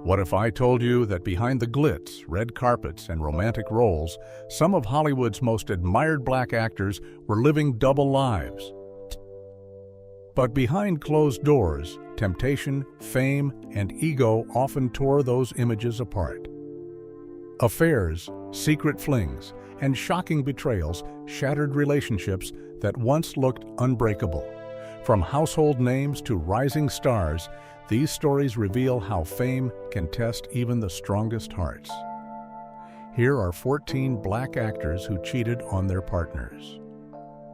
What if I told you that behind the glitz, red carpets, and romantic roles, some of Hollywood's most admired black actors were living double lives? But behind closed doors, temptation, fame, and ego often tore those images apart. Affairs, secret flings, and shocking betrayals shattered relationships that once looked unbreakable. From household names to rising stars, these stories reveal how fame can test even the strongest hearts. Here are 14 black actors who cheated on their partners.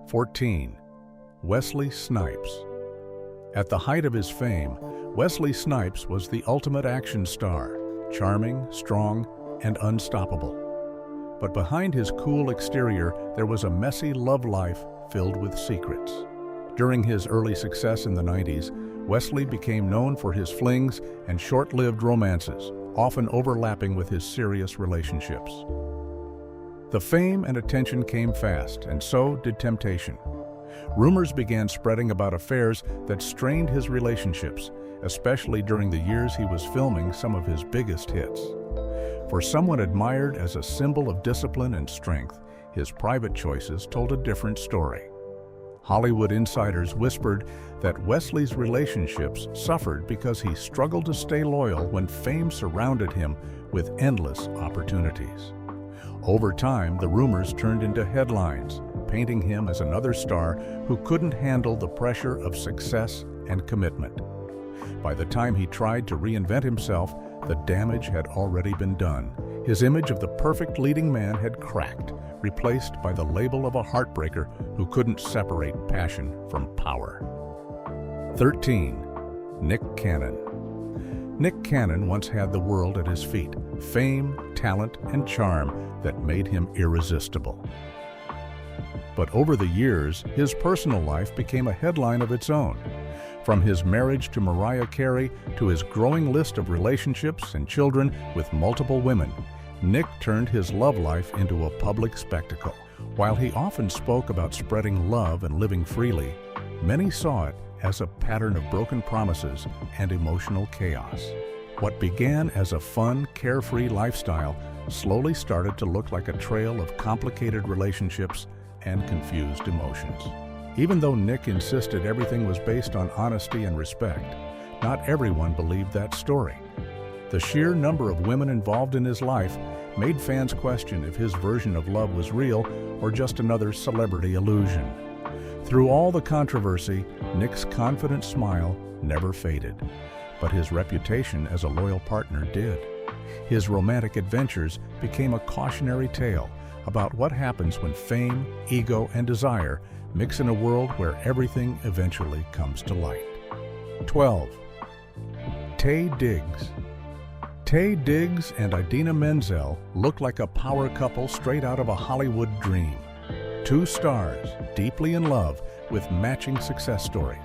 14. Wesley Snipes. At the height of his fame, Wesley Snipes was the ultimate action star, charming, strong, and unstoppable. But behind his cool exterior, there was a messy love life filled with secrets. During his early success in the 90s, Wesley became known for his flings and short-lived romances, often overlapping with his serious relationships. The fame and attention came fast, and so did temptation. Rumors began spreading about affairs that strained his relationships, especially during the years he was filming some of his biggest hits. For someone admired as a symbol of discipline and strength, his private choices told a different story. Hollywood insiders whispered that Wesley's relationships suffered because he struggled to stay loyal when fame surrounded him with endless opportunities. Over time, the rumors turned into headlines, painting him as another star who couldn't handle the pressure of success and commitment. By the time he tried to reinvent himself, the damage had already been done. His image of the perfect leading man had cracked, replaced by the label of a heartbreaker who couldn't separate passion from power. 13. Nick Cannon. Nick Cannon once had the world at his feet, fame, talent, and charm that made him irresistible. But over the years, his personal life became a headline of its own. From his marriage to Mariah Carey to his growing list of relationships and children with multiple women, Nick turned his love life into a public spectacle. While he often spoke about spreading love and living freely, many saw it as a pattern of broken promises and emotional chaos. What began as a fun, carefree lifestyle slowly started to look like a trail of complicated relationships and confused emotions. Even though Nick insisted everything was based on honesty and respect, not everyone believed that story. The sheer number of women involved in his life made fans question if his version of love was real or just another celebrity illusion. Through all the controversy, Nick's confident smile never faded, but his reputation as a loyal partner did. His romantic adventures became a cautionary tale about what happens when fame, ego, and desire mix in a world where everything eventually comes to light. 12. Taye Diggs. Taye Diggs and Idina Menzel looked like a power couple straight out of a Hollywood dream. Two stars, deeply in love, with matching success stories.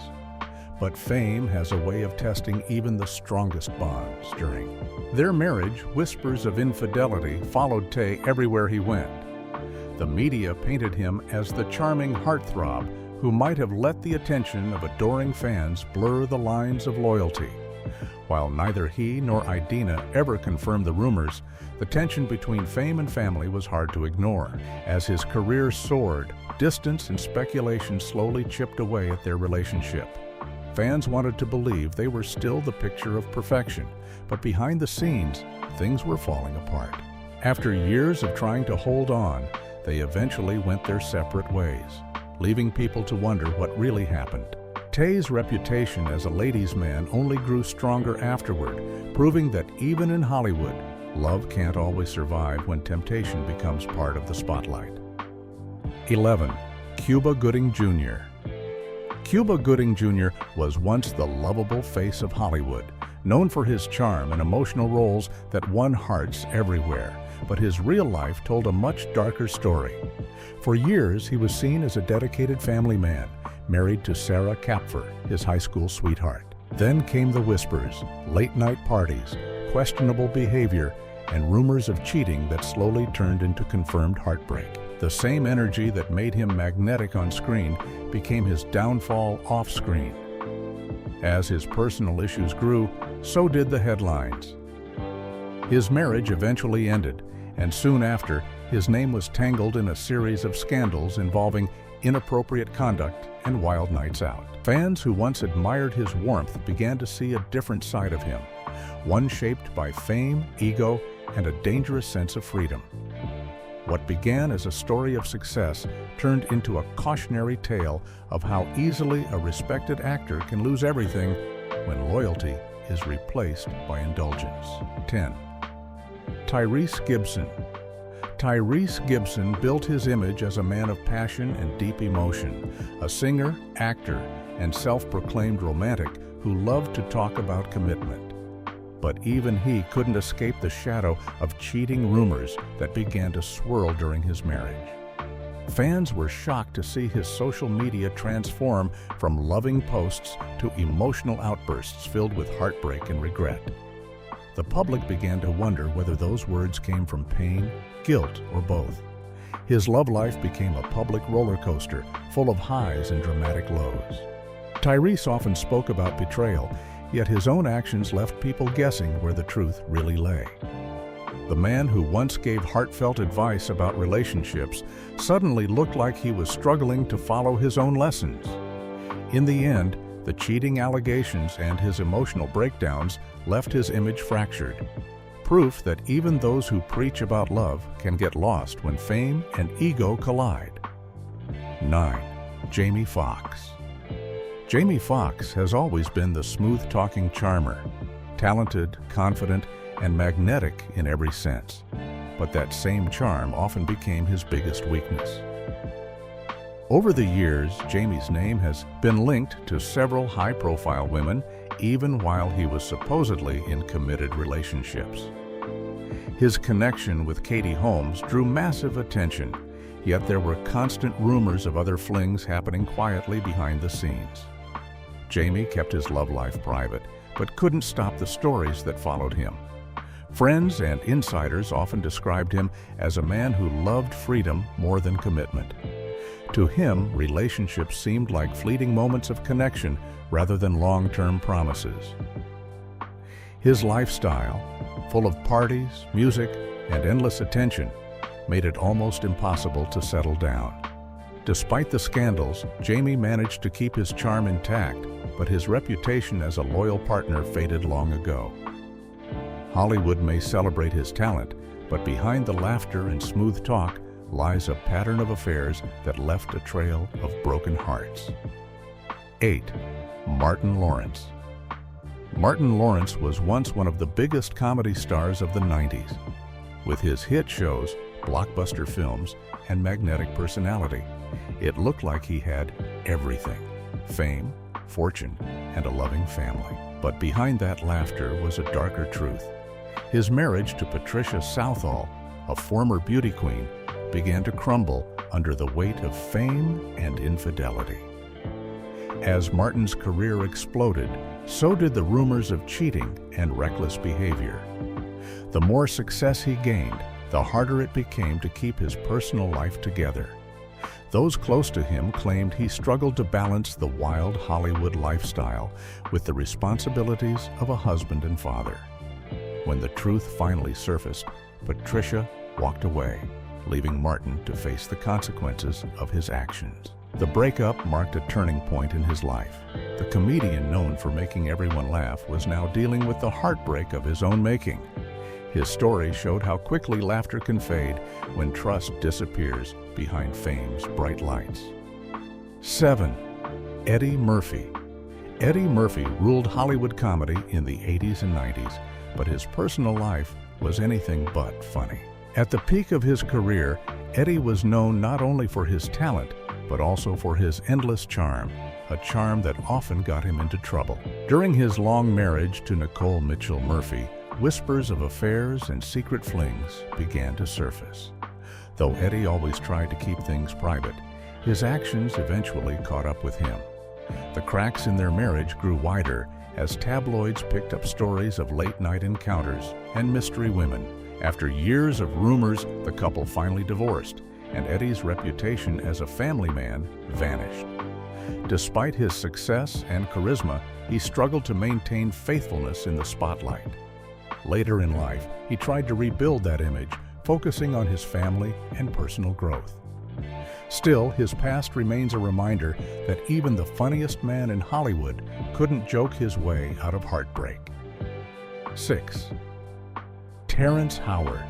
But fame has a way of testing even the strongest bonds during their marriage. Whispers of infidelity followed Taye everywhere he went. The media painted him as the charming heartthrob who might have let the attention of adoring fans blur the lines of loyalty. While neither he nor Idina ever confirmed the rumors, the tension between fame and family was hard to ignore. As his career soared, distance and speculation slowly chipped away at their relationship. Fans wanted to believe they were still the picture of perfection, but behind the scenes, things were falling apart. After years of trying to hold on, they eventually went their separate ways, leaving people to wonder what really happened. Taye's reputation as a ladies' man only grew stronger afterward, proving that even in Hollywood, love can't always survive when temptation becomes part of the spotlight. 11. Cuba Gooding Jr. Cuba Gooding Jr. was once the lovable face of Hollywood, known for his charm and emotional roles that won hearts everywhere. But his real life told a much darker story. For years, he was seen as a dedicated family man, married to Sarah Kapfer, his high school sweetheart. Then came the whispers, late-night parties, questionable behavior, and rumors of cheating that slowly turned into confirmed heartbreak. The same energy that made him magnetic on screen became his downfall off-screen. As his personal issues grew, so did the headlines. His marriage eventually ended, and soon after, his name was tangled in a series of scandals involving inappropriate conduct and wild nights out. Fans who once admired his warmth began to see a different side of him, one shaped by fame, ego, and a dangerous sense of freedom. What began as a story of success turned into a cautionary tale of how easily a respected actor can lose everything when loyalty is replaced by indulgence. 10. Tyrese Gibson. Tyrese Gibson built his image as a man of passion and deep emotion, a singer, actor, and self-proclaimed romantic who loved to talk about commitment. But even he couldn't escape the shadow of cheating rumors that began to swirl during his marriage. Fans were shocked to see his social media transform from loving posts to emotional outbursts filled with heartbreak and regret. The public began to wonder whether those words came from pain, guilt, or both. His love life became a public roller coaster, full of highs and dramatic lows. Tyrese often spoke about betrayal, yet his own actions left people guessing where the truth really lay. The man who once gave heartfelt advice about relationships suddenly looked like he was struggling to follow his own lessons. In the end, the cheating allegations and his emotional breakdowns left his image fractured. Proof that even those who preach about love can get lost when fame and ego collide. 9. Jamie Foxx. Jamie Foxx has always been the smooth-talking charmer, talented, confident, and magnetic in every sense. But that same charm often became his biggest weakness. Over the years, Jamie's name has been linked to several high-profile women, even while he was supposedly in committed relationships. His connection with Katie Holmes drew massive attention, yet there were constant rumors of other flings happening quietly behind the scenes. Jamie kept his love life private, but couldn't stop the stories that followed him. Friends and insiders often described him as a man who loved freedom more than commitment. To him, relationships seemed like fleeting moments of connection rather than long-term promises. His lifestyle, full of parties, music, and endless attention, made it almost impossible to settle down. Despite the scandals, Jamie managed to keep his charm intact, but his reputation as a loyal partner faded long ago. Hollywood may celebrate his talent, but behind the laughter and smooth talk lies a pattern of affairs that left a trail of broken hearts. 8. Martin Lawrence. Martin Lawrence was once one of the biggest comedy stars of the 90s. With his hit shows, blockbuster films, and magnetic personality, it looked like he had everything: fame, fortune, and a loving family. But behind that laughter was a darker truth. His marriage to Patricia Southall, a former beauty queen, began to crumble under the weight of fame and infidelity. As Martin's career exploded, so did the rumors of cheating and reckless behavior. The more success he gained, the harder it became to keep his personal life together. Those close to him claimed he struggled to balance the wild Hollywood lifestyle with the responsibilities of a husband and father. When the truth finally surfaced, Patricia walked away, leaving Martin to face the consequences of his actions. The breakup marked a turning point in his life. The comedian known for making everyone laugh was now dealing with the heartbreak of his own making. His story showed how quickly laughter can fade when trust disappears behind fame's bright lights. 7. Eddie Murphy. Eddie Murphy ruled Hollywood comedy in the 80s and 90s, but his personal life was anything but funny. At the peak of his career, Eddie was known not only for his talent, but also for his endless charm, a charm that often got him into trouble. During his long marriage to Nicole Mitchell Murphy, whispers of affairs and secret flings began to surface. Though Eddie always tried to keep things private, his actions eventually caught up with him. The cracks in their marriage grew wider as tabloids picked up stories of late-night encounters and mystery women. After years of rumors, the couple finally divorced, and Eddie's reputation as a family man vanished. Despite his success and charisma, he struggled to maintain faithfulness in the spotlight. Later in life, he tried to rebuild that image, focusing on his family and personal growth. Still, his past remains a reminder that even the funniest man in Hollywood couldn't joke his way out of heartbreak. 6. Terrence Howard.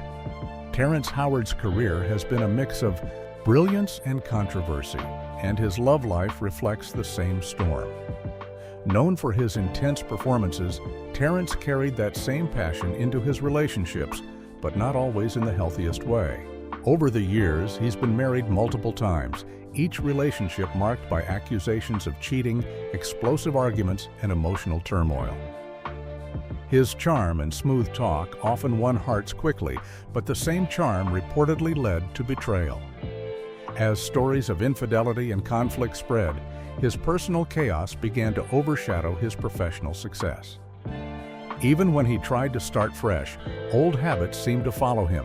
Terrence Howard's career has been a mix of brilliance and controversy, and his love life reflects the same storm. Known for his intense performances, Terrence carried that same passion into his relationships, but not always in the healthiest way. Over the years, he's been married multiple times, each relationship marked by accusations of cheating, explosive arguments, and emotional turmoil. His charm and smooth talk often won hearts quickly, but the same charm reportedly led to betrayal. As stories of infidelity and conflict spread, his personal chaos began to overshadow his professional success. Even when he tried to start fresh, old habits seemed to follow him.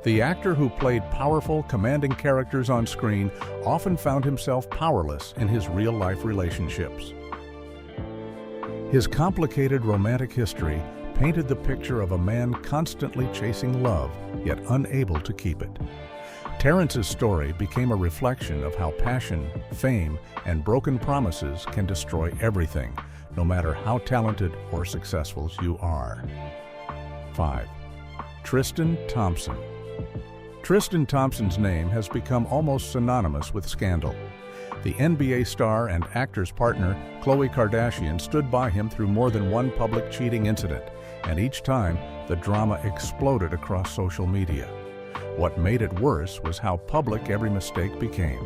The actor who played powerful, commanding characters on screen often found himself powerless in his real-life relationships. His complicated romantic history painted the picture of a man constantly chasing love, yet unable to keep it. Terrence's story became a reflection of how passion, fame, and broken promises can destroy everything, no matter how talented or successful you are. 5. Tristan Thompson. Tristan Thompson's name has become almost synonymous with scandal. The NBA star and actor's partner, Khloe Kardashian, stood by him through more than one public cheating incident, and each time, the drama exploded across social media. What made it worse was how public every mistake became.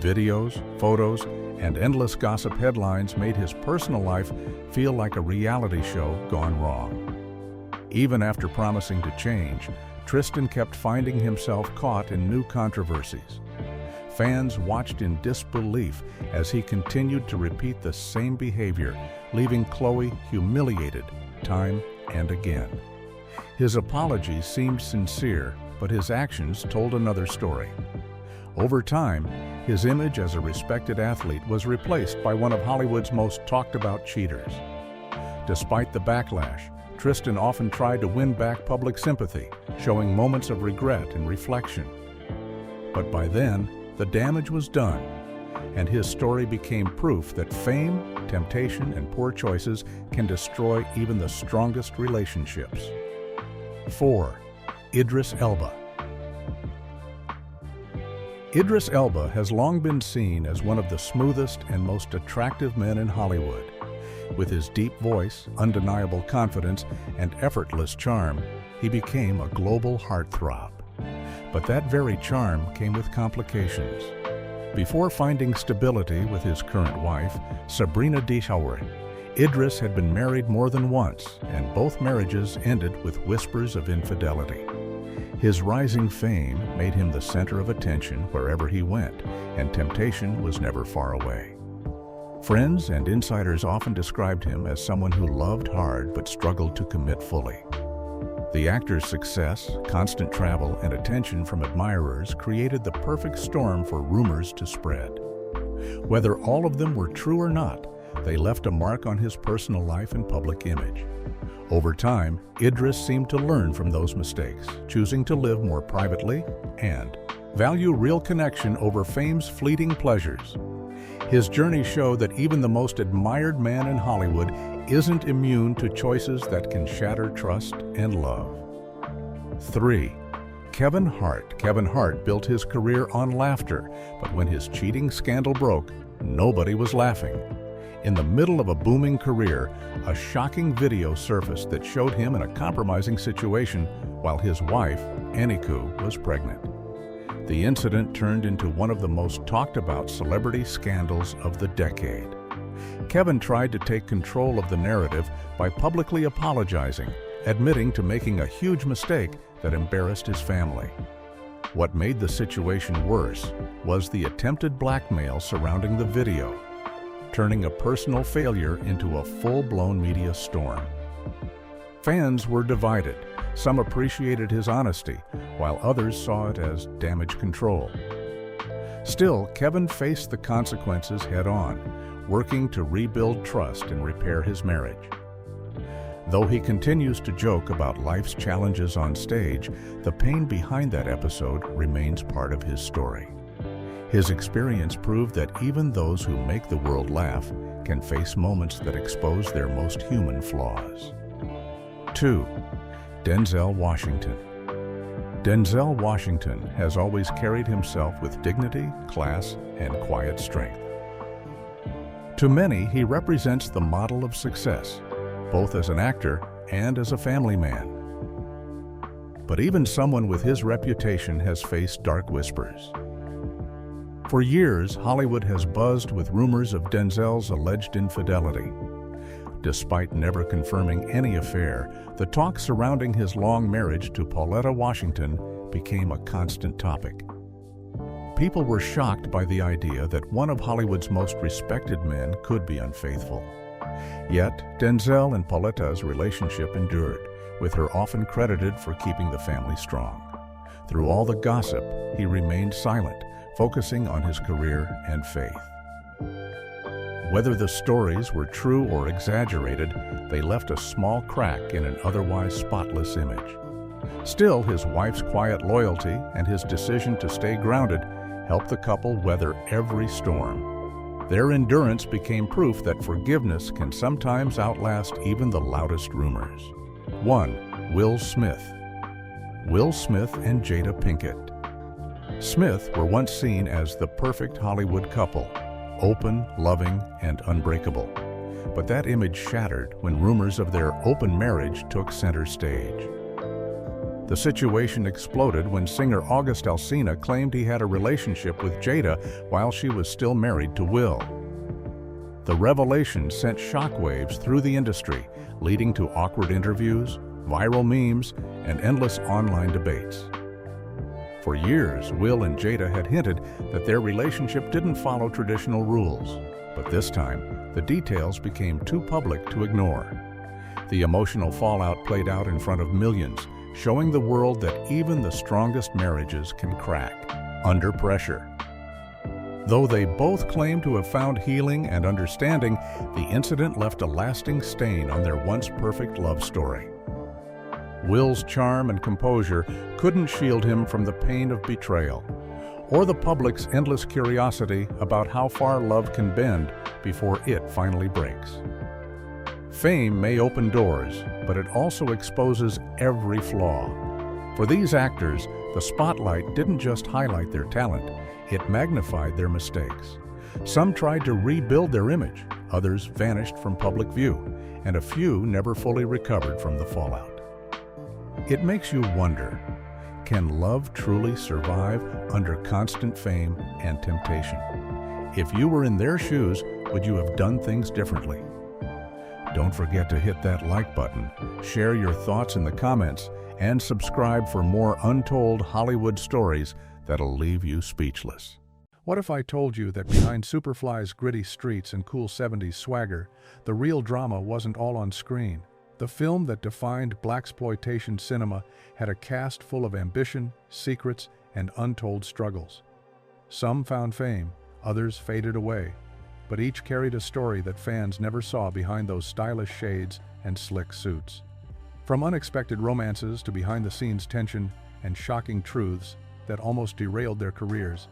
Videos, photos, and endless gossip headlines made his personal life feel like a reality show gone wrong. Even after promising to change, Tristan kept finding himself caught in new controversies. Fans watched in disbelief as he continued to repeat the same behavior, leaving Khloe humiliated time and again. His apologies seemed sincere, but his actions told another story. Over time, his image as a respected athlete was replaced by one of Hollywood's most talked-about cheaters. Despite the backlash, Tristan often tried to win back public sympathy, showing moments of regret and reflection. But by then, the damage was done, and his story became proof that fame, temptation, and poor choices can destroy even the strongest relationships. 4. Idris Elba. Idris Elba has long been seen as one of the smoothest and most attractive men in Hollywood. With his deep voice, undeniable confidence, and effortless charm, he became a global heartthrob. But that very charm came with complications. Before finding stability with his current wife, Sabrina Dishauer, Idris had been married more than once, and both marriages ended with whispers of infidelity. His rising fame made him the center of attention wherever he went, and temptation was never far away. Friends and insiders often described him as someone who loved hard but struggled to commit fully. The actor's success, constant travel, and attention from admirers created the perfect storm for rumors to spread. Whether all of them were true or not, they left a mark on his personal life and public image. Over time, Idris seemed to learn from those mistakes, choosing to live more privately and value real connection over fame's fleeting pleasures. His journey showed that even the most admired man in Hollywood isn't immune to choices that can shatter trust and love. 3. Kevin Hart. Kevin Hart built his career on laughter, but when his cheating scandal broke, nobody was laughing. In the middle of a booming career, a shocking video surfaced that showed him in a compromising situation while his wife, Anniku, was pregnant. The incident turned into one of the most talked-about celebrity scandals of the decade. Kevin tried to take control of the narrative by publicly apologizing, admitting to making a huge mistake that embarrassed his family. What made the situation worse was the attempted blackmail surrounding the video, turning a personal failure into a full-blown media storm. Fans were divided. Some appreciated his honesty, while others saw it as damage control. Still, Kevin faced the consequences head-on, working to rebuild trust and repair his marriage. Though he continues to joke about life's challenges on stage, the pain behind that episode remains part of his story. His experience proved that even those who make the world laugh can face moments that expose their most human flaws. 2. Denzel Washington. Denzel Washington has always carried himself with dignity, class, and quiet strength. To many, he represents the model of success, both as an actor and as a family man. But even someone with his reputation has faced dark whispers. For years, Hollywood has buzzed with rumors of Denzel's alleged infidelity. Despite never confirming any affair, the talk surrounding his long marriage to Pauletta Washington became a constant topic. People were shocked by the idea that one of Hollywood's most respected men could be unfaithful. Yet, Denzel and Pauletta's relationship endured, with her often credited for keeping the family strong. Through all the gossip, he remained silent, focusing on his career and faith. Whether the stories were true or exaggerated, they left a small crack in an otherwise spotless image. Still, his wife's quiet loyalty and his decision to stay grounded helped the couple weather every storm. Their endurance became proof that forgiveness can sometimes outlast even the loudest rumors. 1. Will Smith. Will Smith and Jada Pinkett. Smith were once seen as the perfect Hollywood couple, open, loving, and unbreakable. But that image shattered when rumors of their open marriage took center stage. The situation exploded when singer August Alsina claimed he had a relationship with Jada while she was still married to Will. The revelation sent shockwaves through the industry, leading to awkward interviews, viral memes, and endless online debates. For years, Will and Jada had hinted that their relationship didn't follow traditional rules, but this time, the details became too public to ignore. The emotional fallout played out in front of millions, showing the world that even the strongest marriages can crack under pressure. Though they both claim to have found healing and understanding, the incident left a lasting stain on their once perfect love story. Will's charm and composure couldn't shield him from the pain of betrayal, or the public's endless curiosity about how far love can bend before it finally breaks. Fame may open doors, but it also exposes every flaw. For these actors, the spotlight didn't just highlight their talent, it magnified their mistakes. Some tried to rebuild their image, others vanished from public view, and a few never fully recovered from the fallout. It makes you wonder, can love truly survive under constant fame and temptation? If you were in their shoes, would you have done things differently? Don't forget to hit that like button, share your thoughts in the comments, and subscribe for more untold Hollywood stories that'll leave you speechless. What if I told you that behind Superfly's gritty streets and cool 70s swagger, the real drama wasn't all on screen? The film that defined blaxploitation cinema had a cast full of ambition, secrets, and untold struggles. Some found fame, others faded away, but each carried a story that fans never saw behind those stylish shades and slick suits. From unexpected romances to behind-the-scenes tension and shocking truths that almost derailed their careers,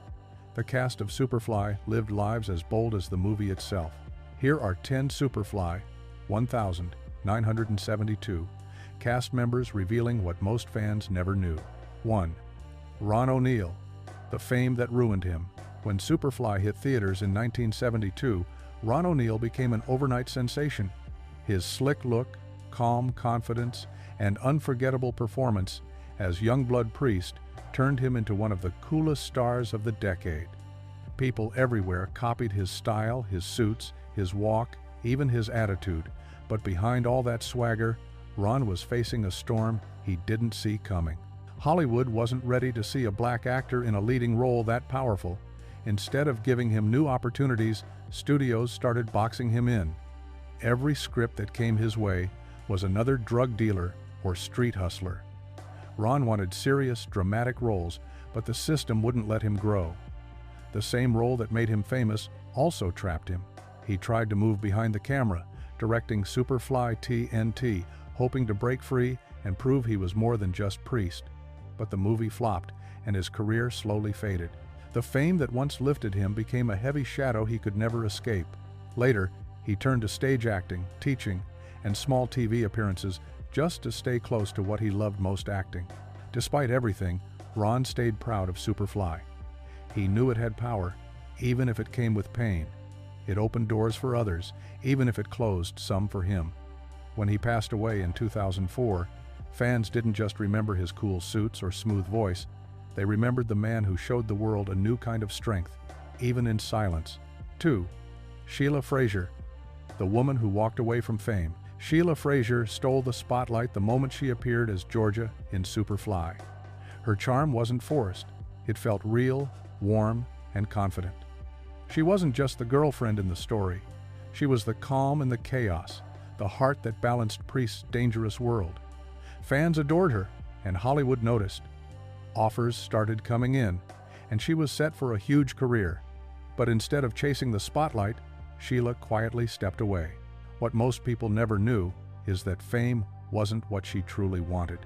the cast of Superfly lived lives as bold as the movie itself. Here are 10 Superfly 1972 cast members revealing what most fans never knew. 1. Ron O'Neal, the fame that ruined him. When Superfly hit theaters in 1972, Ron O'Neal became an overnight sensation. His slick look, calm confidence, and unforgettable performance as Youngblood Priest turned him into one of the coolest stars of the decade. People everywhere copied his style, his suits, his walk, even his attitude. But behind all that swagger, Ron was facing a storm he didn't see coming. Hollywood wasn't ready to see a black actor in a leading role that powerful. Instead of giving him new opportunities, studios started boxing him in. Every script that came his way was another drug dealer or street hustler. Ron wanted serious, dramatic roles, but the system wouldn't let him grow. The same role that made him famous also trapped him. He tried to move behind the camera, directing Superfly TNT, hoping to break free and prove he was more than just priest. But the movie flopped, and his career slowly faded. The fame that once lifted him became a heavy shadow he could never escape. Later, he turned to stage acting, teaching, and small TV appearances just to stay close to what he loved most, acting. Despite everything, Ron stayed proud of Superfly. He knew it had power, even if it came with pain. It opened doors for others, even if it closed some for him. When he passed away in 2004, fans didn't just remember his cool suits or smooth voice, they remembered the man who showed the world a new kind of strength, even in silence. 2. Sheila Fraser, the woman who walked away from fame. Sheila Fraser stole the spotlight the moment she appeared as Georgia in Superfly. Her charm wasn't forced. It felt real, warm, and confident. She wasn't just the girlfriend in the story. She was the calm in the chaos, the heart that balanced Priest's dangerous world. Fans adored her, and Hollywood noticed. Offers started coming in, and she was set for a huge career. But instead of chasing the spotlight, Sheila quietly stepped away. What most people never knew is that fame wasn't what she truly wanted.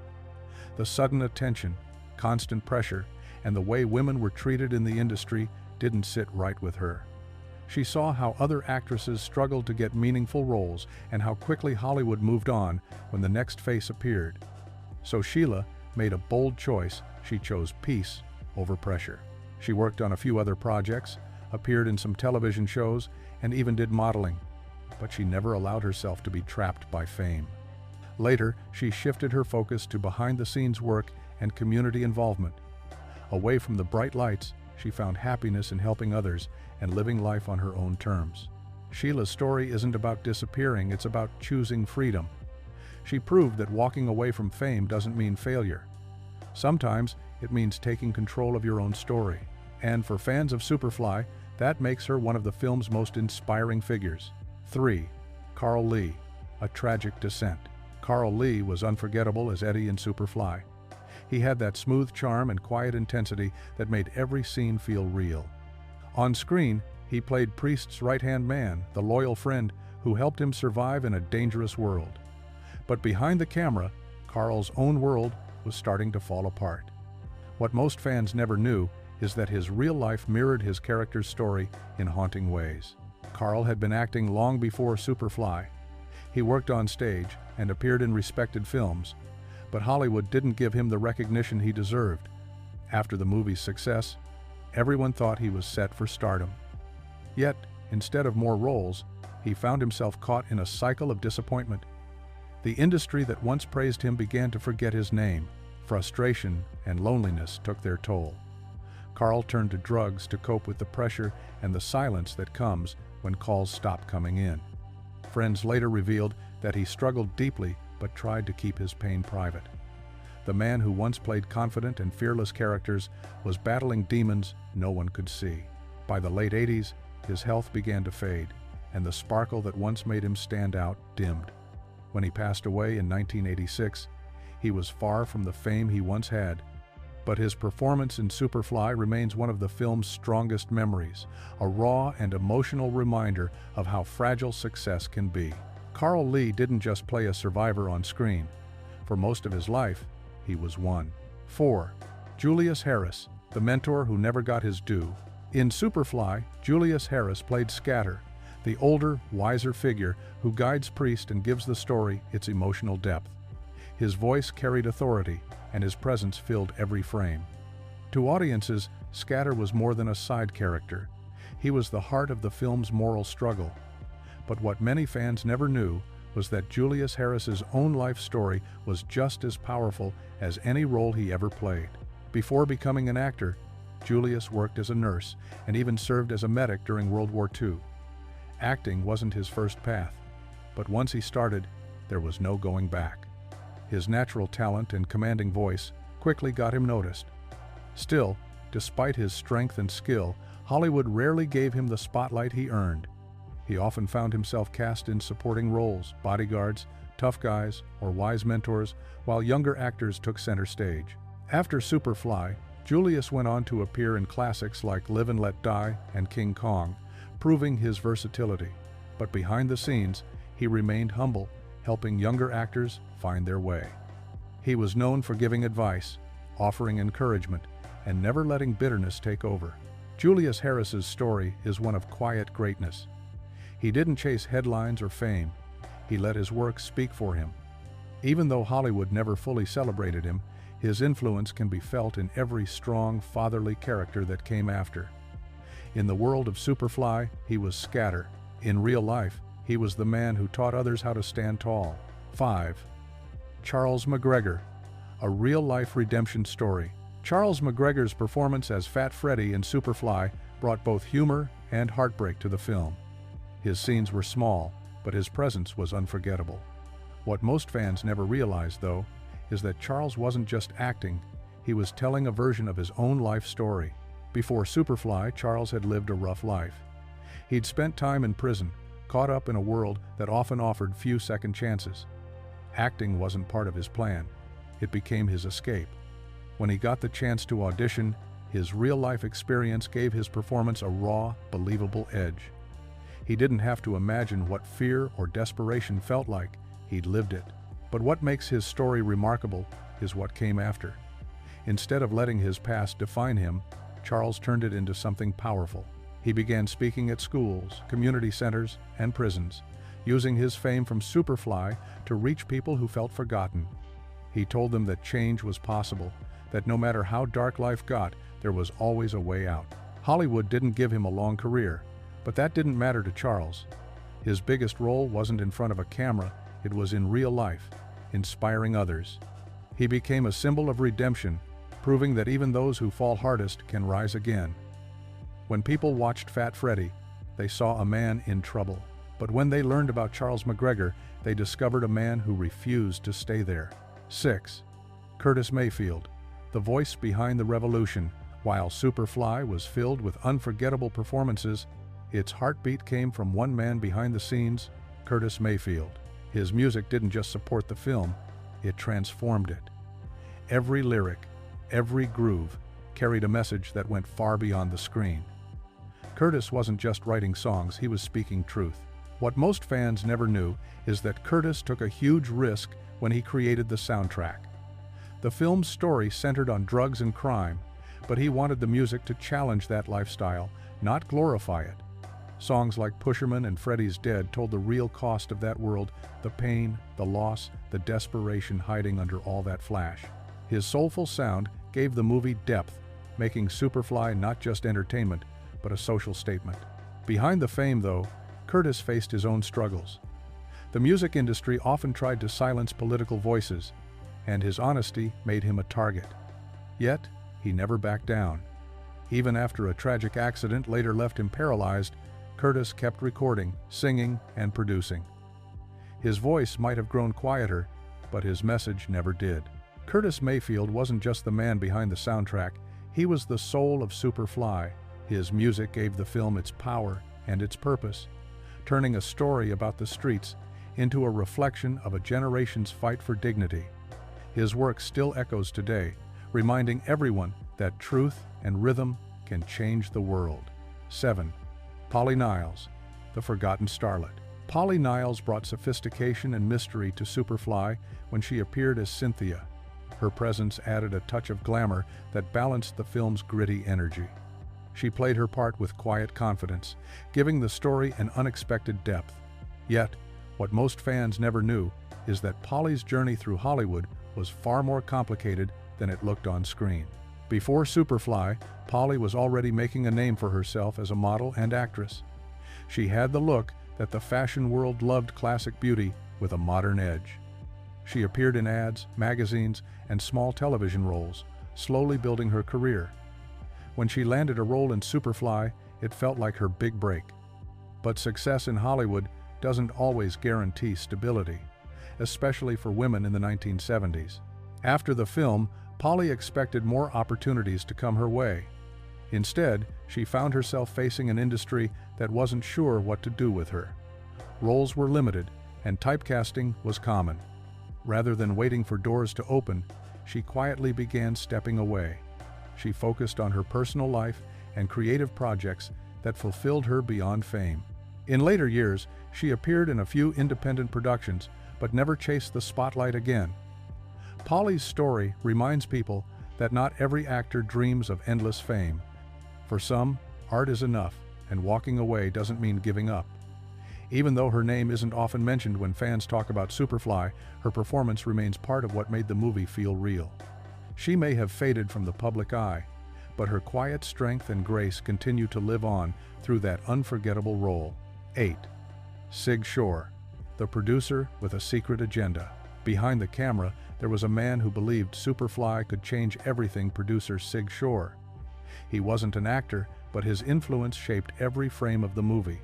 The sudden attention, constant pressure, and the way women were treated in the industry didn't sit right with her. She saw how other actresses struggled to get meaningful roles and how quickly Hollywood moved on when the next face appeared. So Sheila made a bold choice. She chose peace over pressure. She worked on a few other projects, appeared in some television shows, and even did modeling. But she never allowed herself to be trapped by fame. Later, she shifted her focus to behind-the-scenes work and community involvement. Away from the bright lights, she found happiness in helping others and living life on her own terms. Sheila's story isn't about disappearing, it's about choosing freedom. She proved that walking away from fame doesn't mean failure. Sometimes it means taking control of your own story. And for fans of Superfly, that makes her one of the film's most inspiring figures. 3. Carl Lee, a tragic descent. Carl Lee was unforgettable as Eddie in Superfly. He had that smooth charm and quiet intensity that made every scene feel real. On screen, he played Priest's right-hand man, the loyal friend who helped him survive in a dangerous world. But behind the camera, Carl's own world was starting to fall apart. What most fans never knew is that his real life mirrored his character's story in haunting ways. Carl had been acting long before Superfly. He worked on stage and appeared in respected films, but Hollywood didn't give him the recognition he deserved. After the movie's success, everyone thought he was set for stardom. Yet, instead of more roles, he found himself caught in a cycle of disappointment. The industry that once praised him began to forget his name. Frustration and loneliness took their toll. Carl turned to drugs to cope with the pressure and the silence that comes when calls stop coming in. Friends later revealed that he struggled deeply but tried to keep his pain private. The man who once played confident and fearless characters was battling demons no one could see. By the late 80s, his health began to fade, and the sparkle that once made him stand out dimmed. When he passed away in 1986, he was far from the fame he once had. But his performance in Superfly remains one of the film's strongest memories, a raw and emotional reminder of how fragile success can be. Carl Lee didn't just play a survivor on screen. For most of his life, he was one. 4. Julius Harris, the mentor who never got his due. In Superfly, Julius Harris played Scatter, the older, wiser figure who guides Priest and gives the story its emotional depth. His voice carried authority, and his presence filled every frame. To audiences, Scatter was more than a side character. He was the heart of the film's moral struggle. But what many fans never knew was that Julius Harris's own life story was just as powerful as any role he ever played. Before becoming an actor, Julius worked as a nurse and even served as a medic during World War II. Acting wasn't his first path, but once he started, there was no going back. His natural talent and commanding voice quickly got him noticed. Still, despite his strength and skill, Hollywood rarely gave him the spotlight he earned. He often found himself cast in supporting roles, bodyguards, tough guys, or wise mentors, while younger actors took center stage. After Superfly, Julius went on to appear in classics like Live and Let Die and King Kong, proving his versatility. But behind the scenes, he remained humble, helping younger actors find their way. He was known for giving advice, offering encouragement, and never letting bitterness take over. Julius Harris's story is one of quiet greatness. He didn't chase headlines or fame. He let his work speak for him. Even though Hollywood never fully celebrated him, his influence can be felt in every strong, fatherly character that came after. In the world of Superfly, he was scatter. In real life, he was the man who taught others how to stand tall. 5. Charles McGregor, a real-life redemption story. Charles McGregor's performance as Fat Freddy in Superfly brought both humor and heartbreak to the film. His scenes were small, but his presence was unforgettable. What most fans never realized, though, is that Charles wasn't just acting, he was telling a version of his own life story. Before Superfly, Charles had lived a rough life. He'd spent time in prison, caught up in a world that often offered few second chances. Acting wasn't part of his plan. It became his escape. When he got the chance to audition, his real-life experience gave his performance a raw, believable edge. He didn't have to imagine what fear or desperation felt like. He'd lived it. But what makes his story remarkable is what came after. Instead of letting his past define him, Charles turned it into something powerful. He began speaking at schools, community centers, and prisons, using his fame from Superfly to reach people who felt forgotten. He told them that change was possible, that no matter how dark life got, there was always a way out. Hollywood didn't give him a long career, but that didn't matter to Charles. His biggest role wasn't in front of a camera, it was in real life, inspiring others. He became a symbol of redemption, proving that even those who fall hardest can rise again. When people watched Fat Freddy, they saw a man in trouble. But when they learned about Charles McGregor, they discovered a man who refused to stay there. 6. Curtis Mayfield, the voice behind the revolution. While Superfly was filled with unforgettable performances, its heartbeat came from one man behind the scenes, Curtis Mayfield. His music didn't just support the film, it transformed it. Every lyric, every groove, carried a message that went far beyond the screen. Curtis wasn't just writing songs, he was speaking truth. What most fans never knew is that Curtis took a huge risk when he created the soundtrack. The film's story centered on drugs and crime, but he wanted the music to challenge that lifestyle, not glorify it. Songs like Pusherman and Freddy's Dead told the real cost of that world, the pain, the loss, the desperation hiding under all that flash. His soulful sound gave the movie depth, making Superfly not just entertainment, but a social statement. Behind the fame, though, Curtis faced his own struggles. The music industry often tried to silence political voices, and his honesty made him a target. Yet, he never backed down. Even after a tragic accident later left him paralyzed, Curtis kept recording, singing, and producing. His voice might have grown quieter, but his message never did. Curtis Mayfield wasn't just the man behind the soundtrack, he was the soul of Superfly. His music gave the film its power and its purpose, turning a story about the streets into a reflection of a generation's fight for dignity. His work still echoes today, reminding everyone that truth and rhythm can change the world. 7. Polly Niles, the forgotten starlet. Polly Niles brought sophistication and mystery to Superfly when she appeared as Cynthia. Her presence added a touch of glamour that balanced the film's gritty energy. She played her part with quiet confidence, giving the story an unexpected depth. Yet, what most fans never knew is that Polly's journey through Hollywood was far more complicated than it looked on screen. Before Superfly, Polly was already making a name for herself as a model and actress. She had the look that the fashion world loved: classic beauty with a modern edge. She appeared in ads, magazines, and small television roles, slowly building her career. When she landed a role in Superfly, it felt like her big break. But success in Hollywood doesn't always guarantee stability, especially for women in the 1970s. After the film, Polly expected more opportunities to come her way. Instead, she found herself facing an industry that wasn't sure what to do with her. Roles were limited, and typecasting was common. Rather than waiting for doors to open, she quietly began stepping away. She focused on her personal life and creative projects that fulfilled her beyond fame. In later years, she appeared in a few independent productions, but never chased the spotlight again. Polly's story reminds people that not every actor dreams of endless fame. For some, art is enough, and walking away doesn't mean giving up. Even though her name isn't often mentioned when fans talk about Superfly, her performance remains part of what made the movie feel real. She may have faded from the public eye, but her quiet strength and grace continue to live on through that unforgettable role. 8. Sig Shore, the producer with a secret agenda. Behind the camera, there was a man who believed Superfly could change everything. Producer Sig Shore. He wasn't an actor, but his influence shaped every frame of the movie.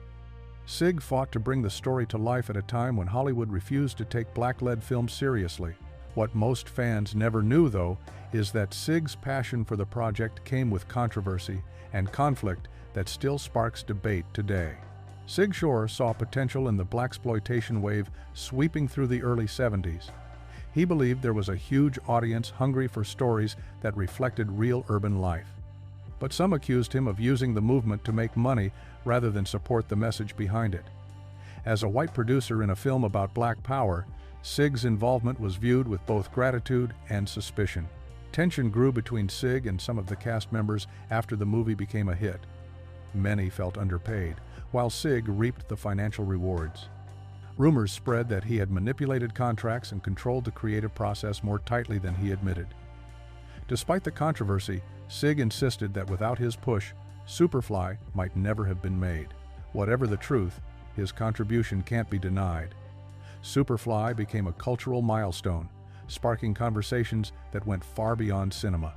Sig fought to bring the story to life at a time when Hollywood refused to take black-led films seriously. What most fans never knew, though, is that Sig's passion for the project came with controversy and conflict that still sparks debate today. Sig Shore saw potential in the blaxploitation wave sweeping through the early 70s. He believed there was a huge audience hungry for stories that reflected real urban life. But some accused him of using the movement to make money rather than support the message behind it. As a white producer in a film about black power, Sig's involvement was viewed with both gratitude and suspicion. Tension grew between Sig and some of the cast members after the movie became a hit. Many felt underpaid, while Sig reaped the financial rewards. Rumors spread that he had manipulated contracts and controlled the creative process more tightly than he admitted. Despite the controversy, Sig insisted that without his push, Superfly might never have been made. Whatever the truth, his contribution can't be denied. Superfly became a cultural milestone, sparking conversations that went far beyond cinema.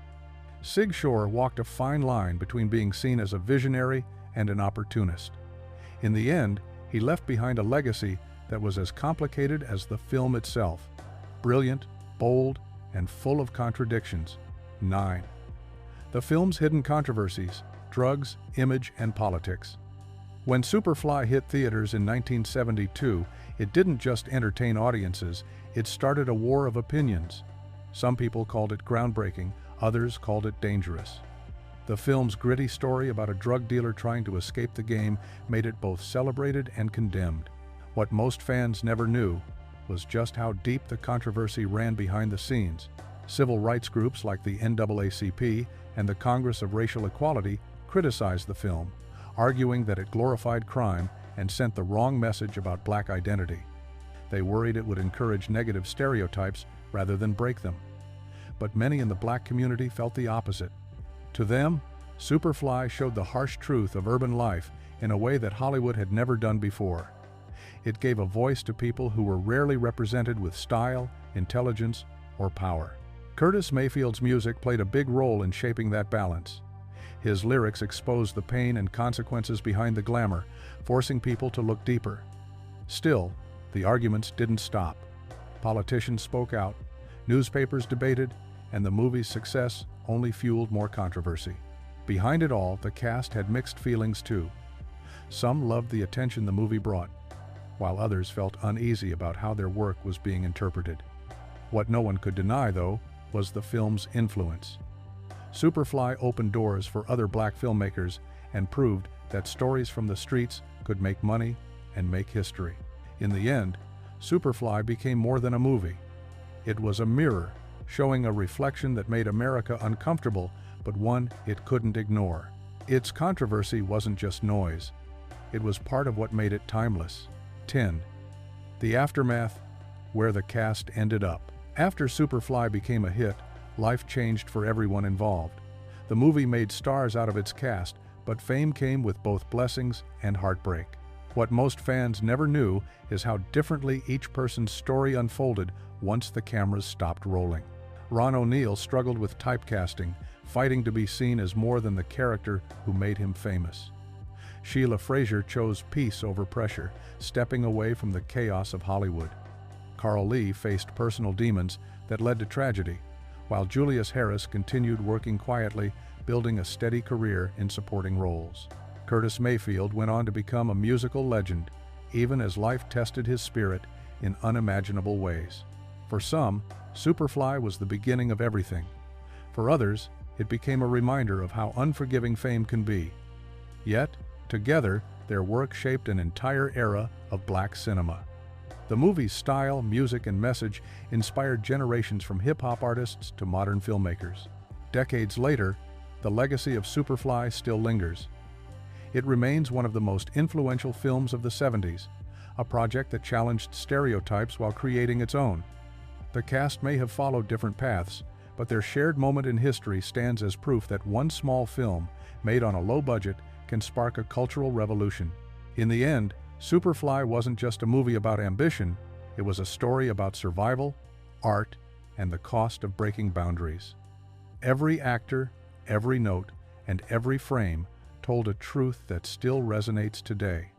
Sig Shore walked a fine line between being seen as a visionary and an opportunist. In the end, he left behind a legacy that was as complicated as the film itself. Brilliant, bold, and full of contradictions. 9. The film's hidden controversies: drugs, image, and politics. When Superfly hit theaters in 1972, it didn't just entertain audiences, it started a war of opinions. Some people called it groundbreaking, others called it dangerous. The film's gritty story about a drug dealer trying to escape the game made it both celebrated and condemned. What most fans never knew was just how deep the controversy ran behind the scenes. Civil rights groups like the NAACP and the Congress of Racial Equality criticized the film, arguing that it glorified crime and sent the wrong message about black identity. They worried it would encourage negative stereotypes rather than break them. But many in the black community felt the opposite. To them, Superfly showed the harsh truth of urban life in a way that Hollywood had never done before. It gave a voice to people who were rarely represented with style, intelligence, or power. Curtis Mayfield's music played a big role in shaping that balance. His lyrics exposed the pain and consequences behind the glamour, forcing people to look deeper. Still, the arguments didn't stop. Politicians spoke out, newspapers debated, and the movie's success only fueled more controversy. Behind it all, the cast had mixed feelings too. Some loved the attention the movie brought, while others felt uneasy about how their work was being interpreted. What no one could deny, though, was the film's influence. Superfly opened doors for other black filmmakers and proved that stories from the streets could make money and make history. In the end, Superfly became more than a movie. It was a mirror, showing a reflection that made America uncomfortable, but one it couldn't ignore. Its controversy wasn't just noise. It was part of what made it timeless. 10. The aftermath, where the cast ended up. After Superfly became a hit, life changed for everyone involved. The movie made stars out of its cast, but fame came with both blessings and heartbreak. What most fans never knew is how differently each person's story unfolded once the cameras stopped rolling. Ron O'Neal struggled with typecasting, fighting to be seen as more than the character who made him famous. Sheila Fraser chose peace over pressure, stepping away from the chaos of Hollywood. Carl Lee faced personal demons that led to tragedy, while Julius Harris continued working quietly, building a steady career in supporting roles. Curtis Mayfield went on to become a musical legend, even as life tested his spirit in unimaginable ways. For some, Superfly was the beginning of everything. For others, it became a reminder of how unforgiving fame can be. Yet, together, their work shaped an entire era of black cinema. The movie's style, music, and message inspired generations from hip-hop artists to modern filmmakers. Decades later, the legacy of Superfly still lingers. It remains one of the most influential films of the 70s, a project that challenged stereotypes while creating its own. The cast may have followed different paths, but their shared moment in history stands as proof that one small film, made on a low budget, can spark a cultural revolution. In the end, Superfly wasn't just a movie about ambition, it was a story about survival, art, and the cost of breaking boundaries. Every actor, every note, and every frame told a truth that still resonates today.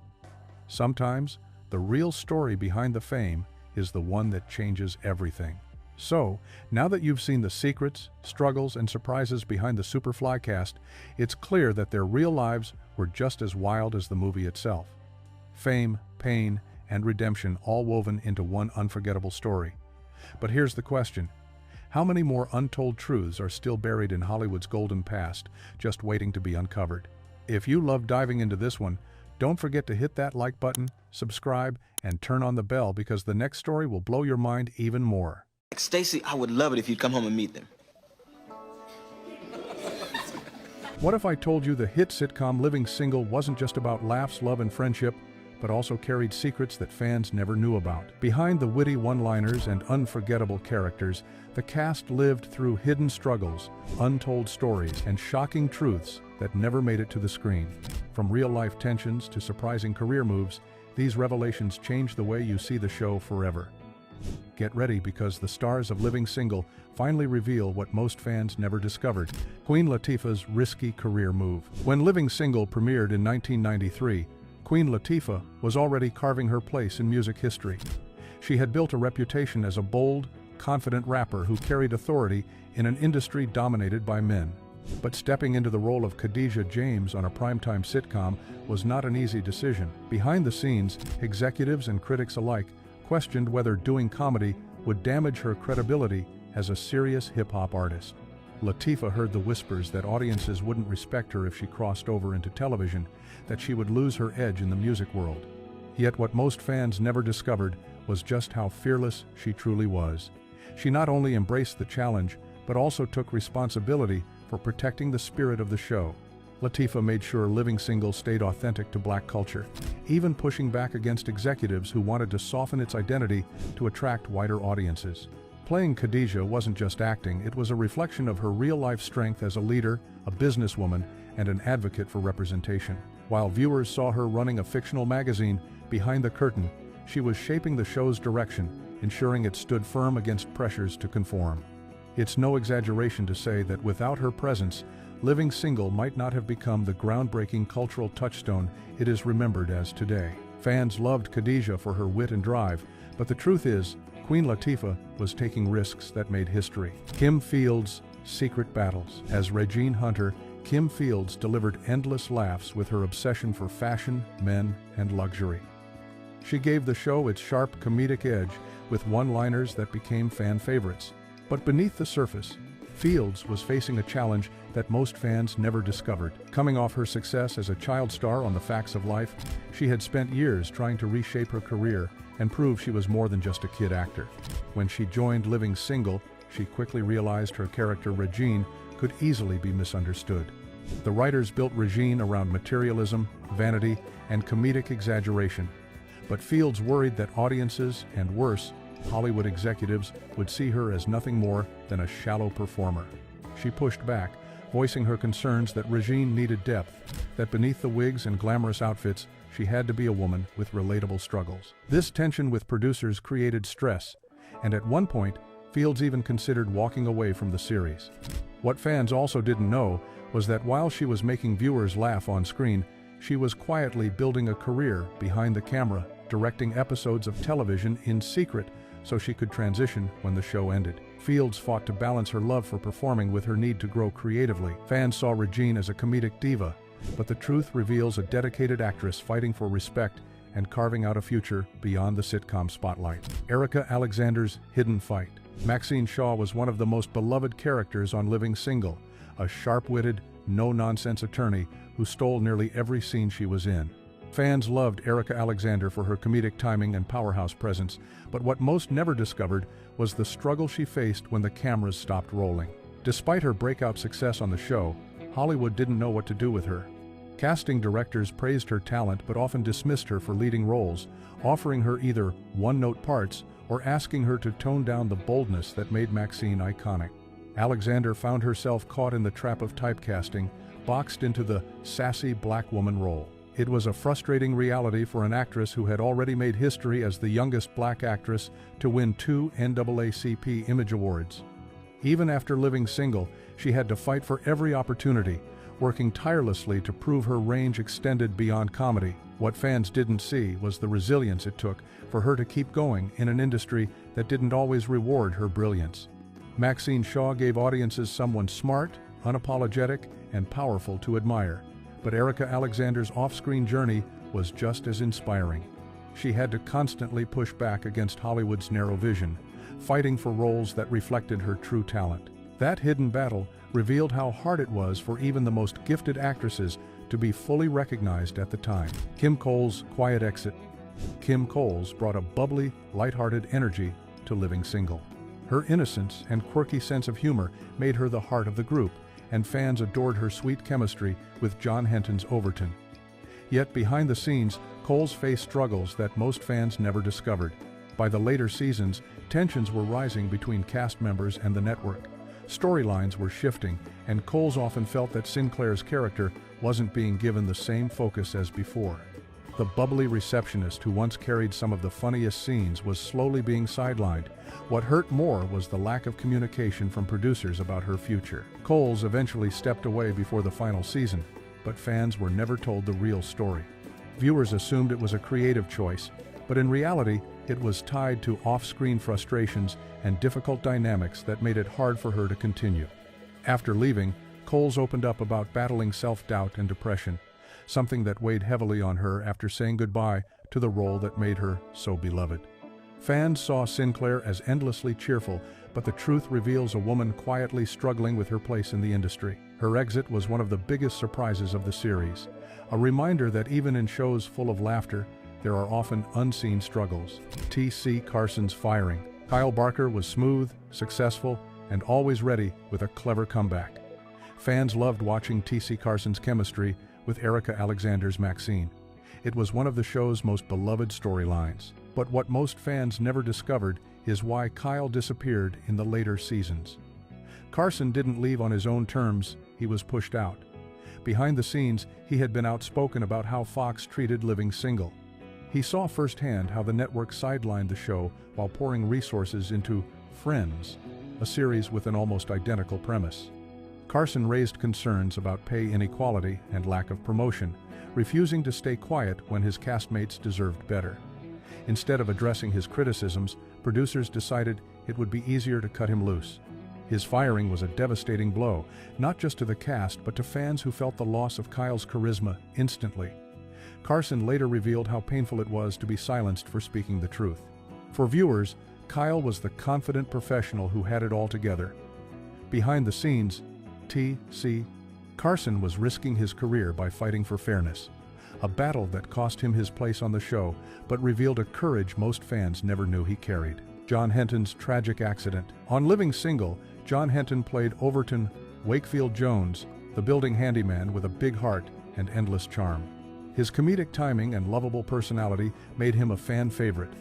Sometimes, the real story behind the fame is the one that changes everything. So, now that you've seen the secrets, struggles, and surprises behind the Superfly cast, it's clear that their real lives were just as wild as the movie itself. Fame, pain, and redemption all woven into one unforgettable story. But here's the question. How many more untold truths are still buried in Hollywood's golden past, just waiting to be uncovered? If you love diving into this one, don't forget to hit that like button, subscribe, and turn on the bell because the next story will blow your mind even more. Stacy, I would love it if you'd come home and meet them. What if I told you the hit sitcom Living Single wasn't just about laughs, love, and friendship, but also carried secrets that fans never knew about? Behind the witty one-liners and unforgettable characters, the cast lived through hidden struggles, untold stories, and shocking truths that never made it to the screen. From real-life tensions to surprising career moves, these revelations changed the way you see the show forever. Get ready because the stars of Living Single finally reveal what most fans never discovered: Queen Latifah's risky career move. When Living Single premiered in 1993, Queen Latifah was already carving her place in music history. She had built a reputation as a bold, confident rapper who carried authority in an industry dominated by men. But stepping into the role of Khadijah James on a primetime sitcom was not an easy decision. Behind the scenes, executives and critics alike questioned whether doing comedy would damage her credibility as a serious hip-hop artist. Latifah heard the whispers that audiences wouldn't respect her if she crossed over into television, that she would lose her edge in the music world. Yet what most fans never discovered was just how fearless she truly was. She not only embraced the challenge, but also took responsibility for protecting the spirit of the show. Latifah made sure Living Single stayed authentic to black culture, even pushing back against executives who wanted to soften its identity to attract wider audiences. Playing Khadijah wasn't just acting, it was a reflection of her real-life strength as a leader, a businesswoman, and an advocate for representation. While viewers saw her running a fictional magazine, behind the curtain, she was shaping the show's direction, ensuring it stood firm against pressures to conform. It's no exaggeration to say that without her presence, Living Single might not have become the groundbreaking cultural touchstone it is remembered as today. Fans loved Khadijah for her wit and drive, but the truth is, Queen Latifah was taking risks that made history. Kim Fields' secret battles. As Regine Hunter, Kim Fields delivered endless laughs with her obsession for fashion, men, and luxury. She gave the show its sharp comedic edge with one-liners that became fan favorites. But beneath the surface, Fields was facing a challenge that most fans never discovered. Coming off her success as a child star on The Facts of Life, she had spent years trying to reshape her career and prove she was more than just a kid actor. When she joined Living Single, she quickly realized her character Regine could easily be misunderstood. The writers built Regine around materialism, vanity, and comedic exaggeration. But Fields worried that audiences, and worse, Hollywood executives, would see her as nothing more than a shallow performer. She pushed back, voicing her concerns that Regine needed depth, that beneath the wigs and glamorous outfits, she had to be a woman with relatable struggles. This tension with producers created stress, and at one point, Fields even considered walking away from the series. What fans also didn't know was that while she was making viewers laugh on screen, she was quietly building a career behind the camera, directing episodes of television in secret so she could transition when the show ended. Fields fought to balance her love for performing with her need to grow creatively. Fans saw Regine as a comedic diva, but the truth reveals a dedicated actress fighting for respect and carving out a future beyond the sitcom spotlight. Erica Alexander's hidden fight. Maxine Shaw was one of the most beloved characters on Living Single, a sharp-witted, no-nonsense attorney who stole nearly every scene she was in. Fans loved Erica Alexander for her comedic timing and powerhouse presence, but what most never discovered was the struggle she faced when the cameras stopped rolling. Despite her breakout success on the show, Hollywood didn't know what to do with her. Casting directors praised her talent but often dismissed her for leading roles, offering her either one-note parts or asking her to tone down the boldness that made Maxine iconic. Alexander found herself caught in the trap of typecasting, boxed into the sassy black woman role. It was a frustrating reality for an actress who had already made history as the youngest black actress to win 2 NAACP Image Awards. Even after living single, she had to fight for every opportunity, working tirelessly to prove her range extended beyond comedy. What fans didn't see was the resilience it took for her to keep going in an industry that didn't always reward her brilliance. Maxine Shaw gave audiences someone smart, unapologetic, and powerful to admire. But Erica Alexander's off-screen journey was just as inspiring. She had to constantly push back against Hollywood's narrow vision, fighting for roles that reflected her true talent. That hidden battle revealed how hard it was for even the most gifted actresses to be fully recognized at the time. Kim Cole's quiet exit. Kim Coles brought a bubbly, lighthearted energy to Living Single. Her innocence and quirky sense of humor made her the heart of the group, and fans adored her sweet chemistry with John Henton's Overton. Yet behind the scenes, Coles faced struggles that most fans never discovered. By the later seasons, tensions were rising between cast members and the network. Storylines were shifting, and Coles often felt that Sinclair's character wasn't being given the same focus as before. The bubbly receptionist who once carried some of the funniest scenes was slowly being sidelined. What hurt more was the lack of communication from producers about her future. Coles eventually stepped away before the final season, but fans were never told the real story. Viewers assumed it was a creative choice, but in reality, it was tied to off-screen frustrations and difficult dynamics that made it hard for her to continue. After leaving, Coles opened up about battling self-doubt and depression, something that weighed heavily on her after saying goodbye to the role that made her so beloved. Fans saw Sinclair as endlessly cheerful, but the truth reveals a woman quietly struggling with her place in the industry. Her exit was one of the biggest surprises of the series, a reminder that even in shows full of laughter, there are often unseen struggles. T.C. Carson's firing. Kyle Barker was smooth, successful, and always ready with a clever comeback. Fans loved watching T.C. Carson's chemistry with Erica Alexander's Maxine. It was one of the show's most beloved storylines. But what most fans never discovered is why Kyle disappeared in the later seasons. Carson didn't leave on his own terms, he was pushed out. Behind the scenes, he had been outspoken about how Fox treated Living Single. He saw firsthand how the network sidelined the show while pouring resources into Friends, a series with an almost identical premise. Carson raised concerns about pay inequality and lack of promotion, refusing to stay quiet when his castmates deserved better. Instead of addressing his criticisms, producers decided it would be easier to cut him loose. His firing was a devastating blow, not just to the cast but to fans who felt the loss of Kyle's charisma instantly. Carson later revealed how painful it was to be silenced for speaking the truth. For viewers, Kyle was the confident professional who had it all together. Behind the scenes, T.C. Carson was risking his career by fighting for fairness, a battle that cost him his place on the show but revealed a courage most fans never knew he carried. John Henton's tragic accident. On Living Single, John Henton played Overton Wakefield Jones, the building handyman with a big heart and endless charm. His comedic timing and lovable personality made him a fan favorite,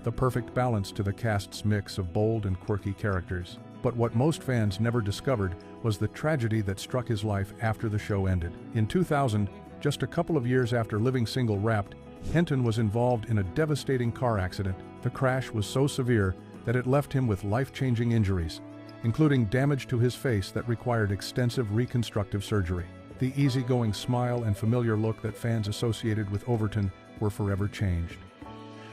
the perfect balance to the cast's mix of bold and quirky characters. But what most fans never discovered was the tragedy that struck his life after the show ended. In 2000, just a couple of years after Living Single wrapped, Henton was involved in a devastating car accident. The crash was so severe that it left him with life-changing injuries, including damage to his face that required extensive reconstructive surgery. The easygoing smile and familiar look that fans associated with Overton were forever changed.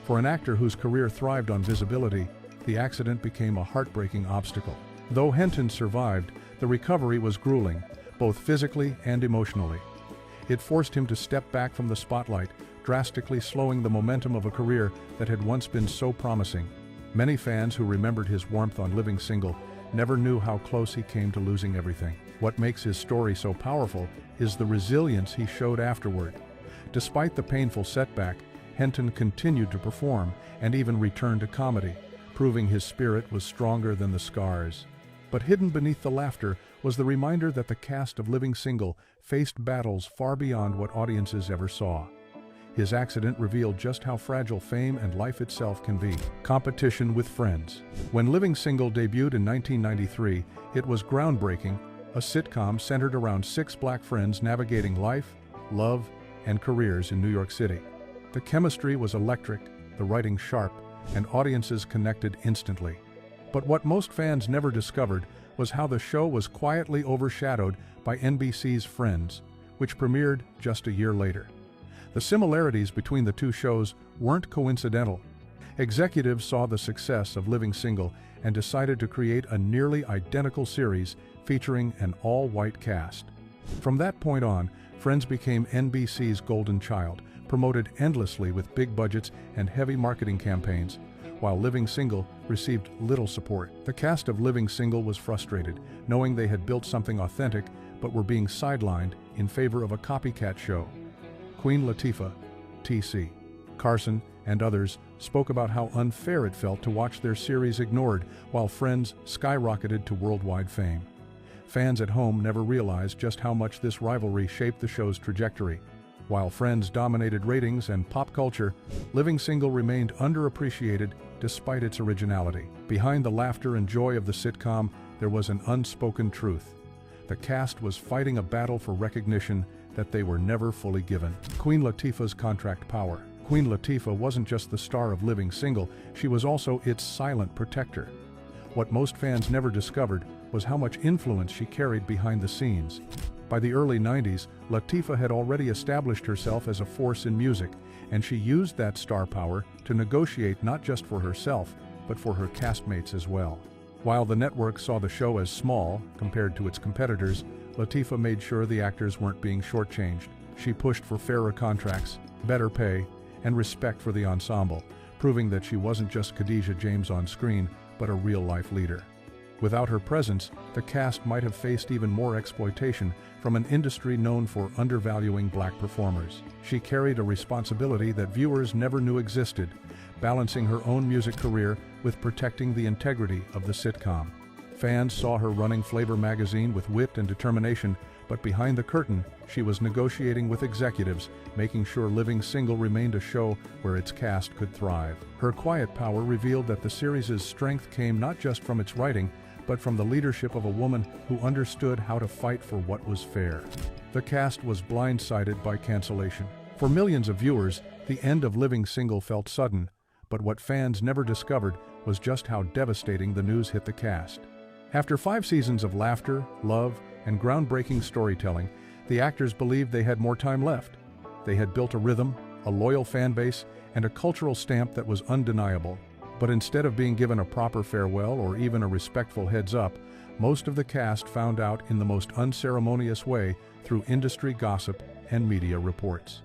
For an actor whose career thrived on visibility, the accident became a heartbreaking obstacle. Though Henton survived, the recovery was grueling, both physically and emotionally. It forced him to step back from the spotlight, drastically slowing the momentum of a career that had once been so promising. Many fans who remembered his warmth on Living Single never knew how close he came to losing everything. What makes his story so powerful is the resilience he showed afterward. Despite the painful setback, Henton continued to perform and even returned to comedy, proving his spirit was stronger than the scars. But hidden beneath the laughter was the reminder that the cast of Living Single faced battles far beyond what audiences ever saw. His accident revealed just how fragile fame and life itself can be. Competition with friends. When Living Single debuted in 1993, it was groundbreaking, a sitcom centered around 6 black friends navigating life, love, and careers in New York City. The chemistry was electric, the writing sharp, and audiences connected instantly. But what most fans never discovered was how the show was quietly overshadowed by NBC's Friends, which premiered just a year later. The similarities between the two shows weren't coincidental. Executives saw the success of Living Single and decided to create a nearly identical series featuring an all-white cast. From that point on, Friends became NBC's golden child, promoted endlessly with big budgets and heavy marketing campaigns, while Living Single received little support. The cast of Living Single was frustrated, knowing they had built something authentic but were being sidelined in favor of a copycat show. Queen Latifah, T.C. Carson, and others spoke about how unfair it felt to watch their series ignored while Friends skyrocketed to worldwide fame. Fans at home never realized just how much this rivalry shaped the show's trajectory. While Friends dominated ratings and pop culture, Living Single remained underappreciated despite its originality. Behind the laughter and joy of the sitcom, there was an unspoken truth. The cast was fighting a battle for recognition that they were never fully given. Queen Latifah's contract power. Queen Latifah wasn't just the star of Living Single, she was also its silent protector. What most fans never discovered was how much influence she carried behind the scenes. By the early 90s, Latifah had already established herself as a force in music, and she used that star power to negotiate not just for herself, but for her castmates as well. While the network saw the show as small compared to its competitors, Latifah made sure the actors weren't being shortchanged. She pushed for fairer contracts, better pay, and respect for the ensemble, proving that she wasn't just Khadijah James on screen, but a real-life leader. Without her presence, the cast might have faced even more exploitation from an industry known for undervaluing black performers. She carried a responsibility that viewers never knew existed, balancing her own music career with protecting the integrity of the sitcom. Fans saw her running Flavor magazine with wit and determination, but behind the curtain, she was negotiating with executives, making sure Living Single remained a show where its cast could thrive. Her quiet power revealed that the series' strength came not just from its writing, but from the leadership of a woman who understood how to fight for what was fair. The cast was blindsided by cancellation. For millions of viewers, the end of Living Single felt sudden, but what fans never discovered was just how devastating the news hit the cast. After 5 seasons of laughter, love, and groundbreaking storytelling, the actors believed they had more time left. They had built a rhythm, a loyal fan base, and a cultural stamp that was undeniable. But instead of being given a proper farewell or even a respectful heads up, most of the cast found out in the most unceremonious way through industry gossip and media reports.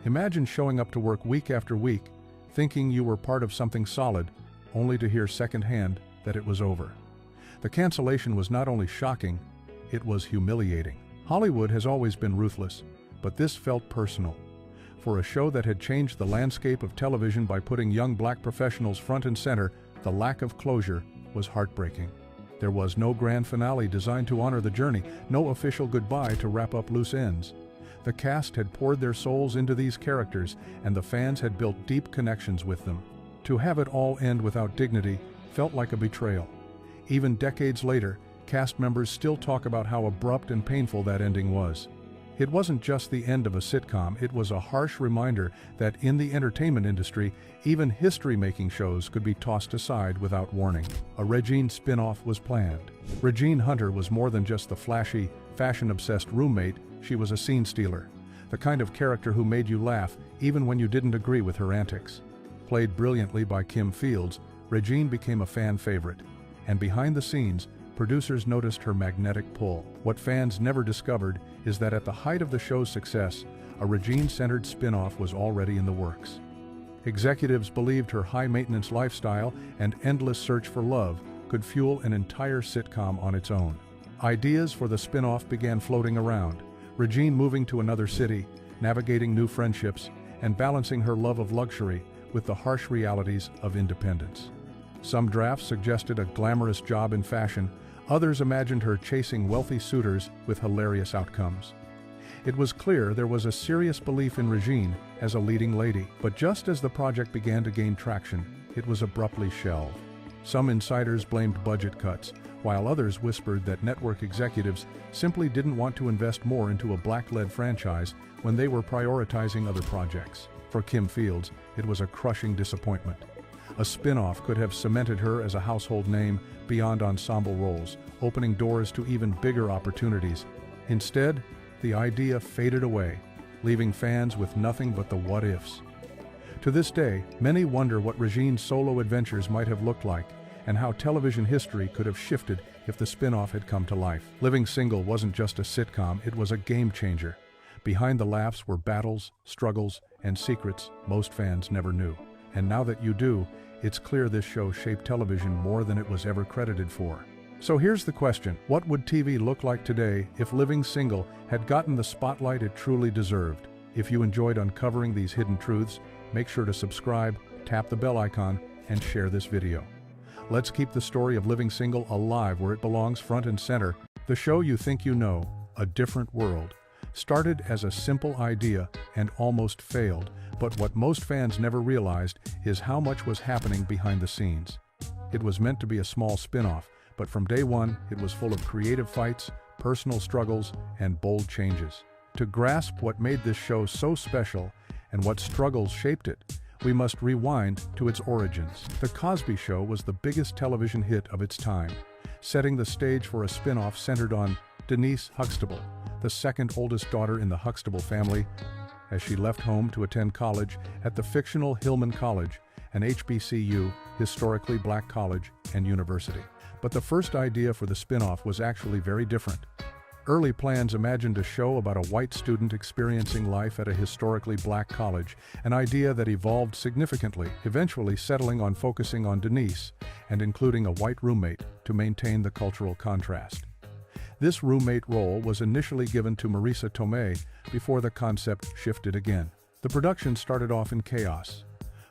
Imagine showing up to work week after week, thinking you were part of something solid, only to hear secondhand that it was over. The cancellation was not only shocking, it was humiliating. Hollywood has always been ruthless, but this felt personal. For a show that had changed the landscape of television by putting young black professionals front and center, the lack of closure was heartbreaking. There was no grand finale designed to honor the journey, no official goodbye to wrap up loose ends. The cast had poured their souls into these characters, and the fans had built deep connections with them. To have it all end without dignity felt like a betrayal. Even decades later, cast members still talk about how abrupt and painful that ending was. It wasn't just the end of a sitcom, it was a harsh reminder that in the entertainment industry, even history-making shows could be tossed aside without warning. A Regine spin-off was planned. Regine Hunter was more than just the flashy, fashion-obsessed roommate, she was a scene stealer, the kind of character who made you laugh even when you didn't agree with her antics. Played brilliantly by Kim Fields, Regine became a fan favorite, and behind the scenes, producers noticed her magnetic pull. What fans never discovered is that at the height of the show's success, a Regine-centered spin-off was already in the works. Executives believed her high-maintenance lifestyle and endless search for love could fuel an entire sitcom on its own. Ideas for the spin-off began floating around, Regine moving to another city, navigating new friendships, and balancing her love of luxury with the harsh realities of independence. Some drafts suggested a glamorous job in fashion, others imagined her chasing wealthy suitors with hilarious outcomes. It was clear there was a serious belief in Regine as a leading lady, but just as the project began to gain traction, it was abruptly shelved. Some insiders blamed budget cuts, while others whispered that network executives simply didn't want to invest more into a black-led franchise when they were prioritizing other projects. For Kim Fields, it was a crushing disappointment. A spin-off could have cemented her as a household name beyond ensemble roles, opening doors to even bigger opportunities. Instead, the idea faded away, leaving fans with nothing but the what-ifs. To this day, many wonder what Regine's solo adventures might have looked like, and how television history could have shifted if the spin-off had come to life. Living Single wasn't just a sitcom, it was a game-changer. Behind the laughs were battles, struggles, and secrets most fans never knew. And now that you do, it's clear this show shaped television more than it was ever credited for. So here's the question: what would TV look like today if Living Single had gotten the spotlight it truly deserved? If you enjoyed uncovering these hidden truths, make sure to subscribe, tap the bell icon, and share this video. Let's keep the story of Living Single alive where it belongs, front and center. The show you think you know, A Different World, started as a simple idea and almost failed, but what most fans never realized is how much was happening behind the scenes. It was meant to be a small spin-off, but from day one, it was full of creative fights, personal struggles, and bold changes. To grasp what made this show so special and what struggles shaped it, we must rewind to its origins. The Cosby Show was the biggest television hit of its time, setting the stage for a spin-off centered on Denise Huxtable, the second oldest daughter in the Huxtable family, as she left home to attend college at the fictional Hillman College, an HBCU, historically black college and university. But the first idea for the spin-off was actually very different. Early plans imagined a show about a white student experiencing life at a historically black college, an idea that evolved significantly, eventually settling on focusing on Denise and including a white roommate to maintain the cultural contrast. This roommate role was initially given to Marisa Tomei before the concept shifted again. The production started off in chaos.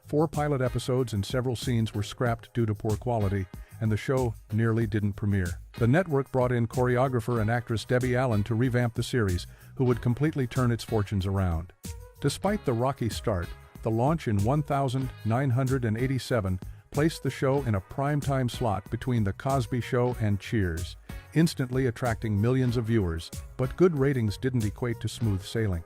4 pilot episodes and several scenes were scrapped due to poor quality, and the show nearly didn't premiere. The network brought in choreographer and actress Debbie Allen to revamp the series, who would completely turn its fortunes around. Despite the rocky start, the launch in 1987 placed the show in a primetime slot between The Cosby Show and Cheers, instantly attracting millions of viewers, but good ratings didn't equate to smooth sailing.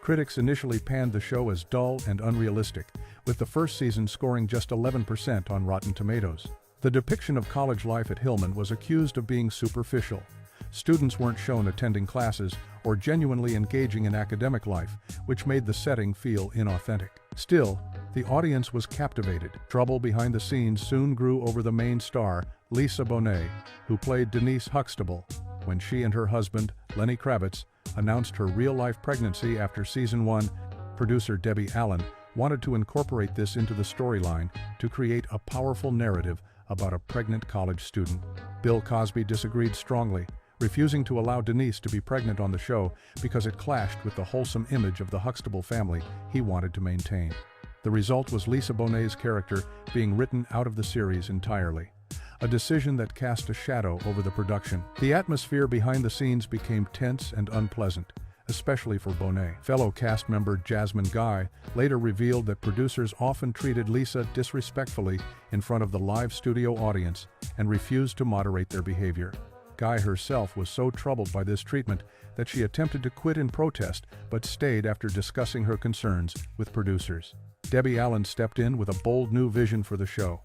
Critics initially panned the show as dull and unrealistic, with the first season scoring just 11% on Rotten Tomatoes. The depiction of college life at Hillman was accused of being superficial. Students weren't shown attending classes or genuinely engaging in academic life, which made the setting feel inauthentic. Still, the audience was captivated. Trouble behind the scenes soon grew over the main star, Lisa Bonet, who played Denise Huxtable, when she and her husband, Lenny Kravitz, announced her real-life pregnancy after season 1. Producer Debbie Allen wanted to incorporate this into the storyline to create a powerful narrative about a pregnant college student. Bill Cosby disagreed strongly, refusing to allow Denise to be pregnant on the show because it clashed with the wholesome image of the Huxtable family he wanted to maintain. The result was Lisa Bonet's character being written out of the series entirely, a decision that cast a shadow over the production. The atmosphere behind the scenes became tense and unpleasant, especially for Bonet. Fellow cast member Jasmine Guy later revealed that producers often treated Lisa disrespectfully in front of the live studio audience and refused to moderate their behavior. Guy herself was so troubled by this treatment that she attempted to quit in protest but stayed after discussing her concerns with producers. Debbie Allen stepped in with a bold new vision for the show.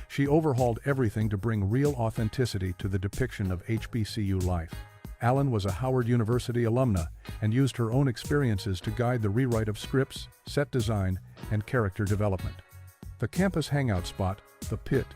She overhauled everything to bring real authenticity to the depiction of HBCU life. Allen was a Howard University alumna and used her own experiences to guide the rewrite of scripts, set design, and character development. The campus hangout spot, The Pit,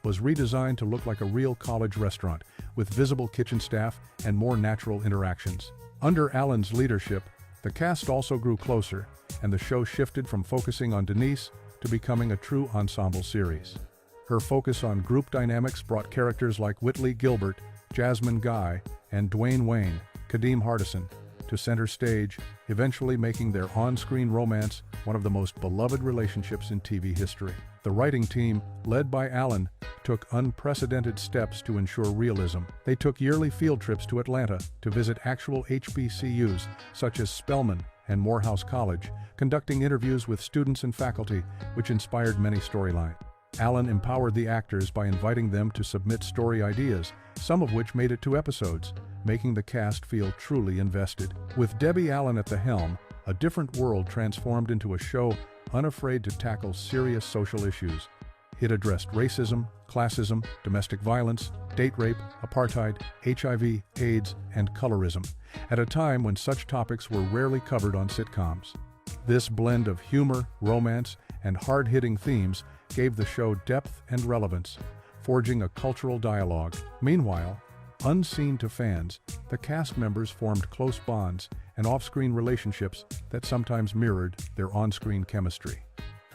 was redesigned to look like a real college restaurant, with visible kitchen staff and more natural interactions. Under Allen's leadership, the cast also grew closer, and the show shifted from focusing on Denise to becoming a true ensemble series. Her focus on group dynamics brought characters like Whitley Gilbert, Jasmine Guy, and Dwayne Wayne, Kadeem Hardison, to center stage, eventually making their on-screen romance one of the most beloved relationships in TV history. The writing team, led by Allen, took unprecedented steps to ensure realism. They took yearly field trips to Atlanta to visit actual HBCUs such as Spelman and Morehouse College, conducting interviews with students and faculty, which inspired many storylines. Allen empowered the actors by inviting them to submit story ideas, some of which made it to episodes, making the cast feel truly invested. With Debbie Allen at the helm, A Different World transformed into a show unafraid to tackle serious social issues. It addressed racism, classism, domestic violence, date rape, apartheid, HIV, AIDS, and colorism, at a time when such topics were rarely covered on sitcoms. This blend of humor, romance, and hard-hitting themes gave the show depth and relevance, forging a cultural dialogue. Meanwhile, unseen to fans, the cast members formed close bonds and off-screen relationships that sometimes mirrored their on-screen chemistry.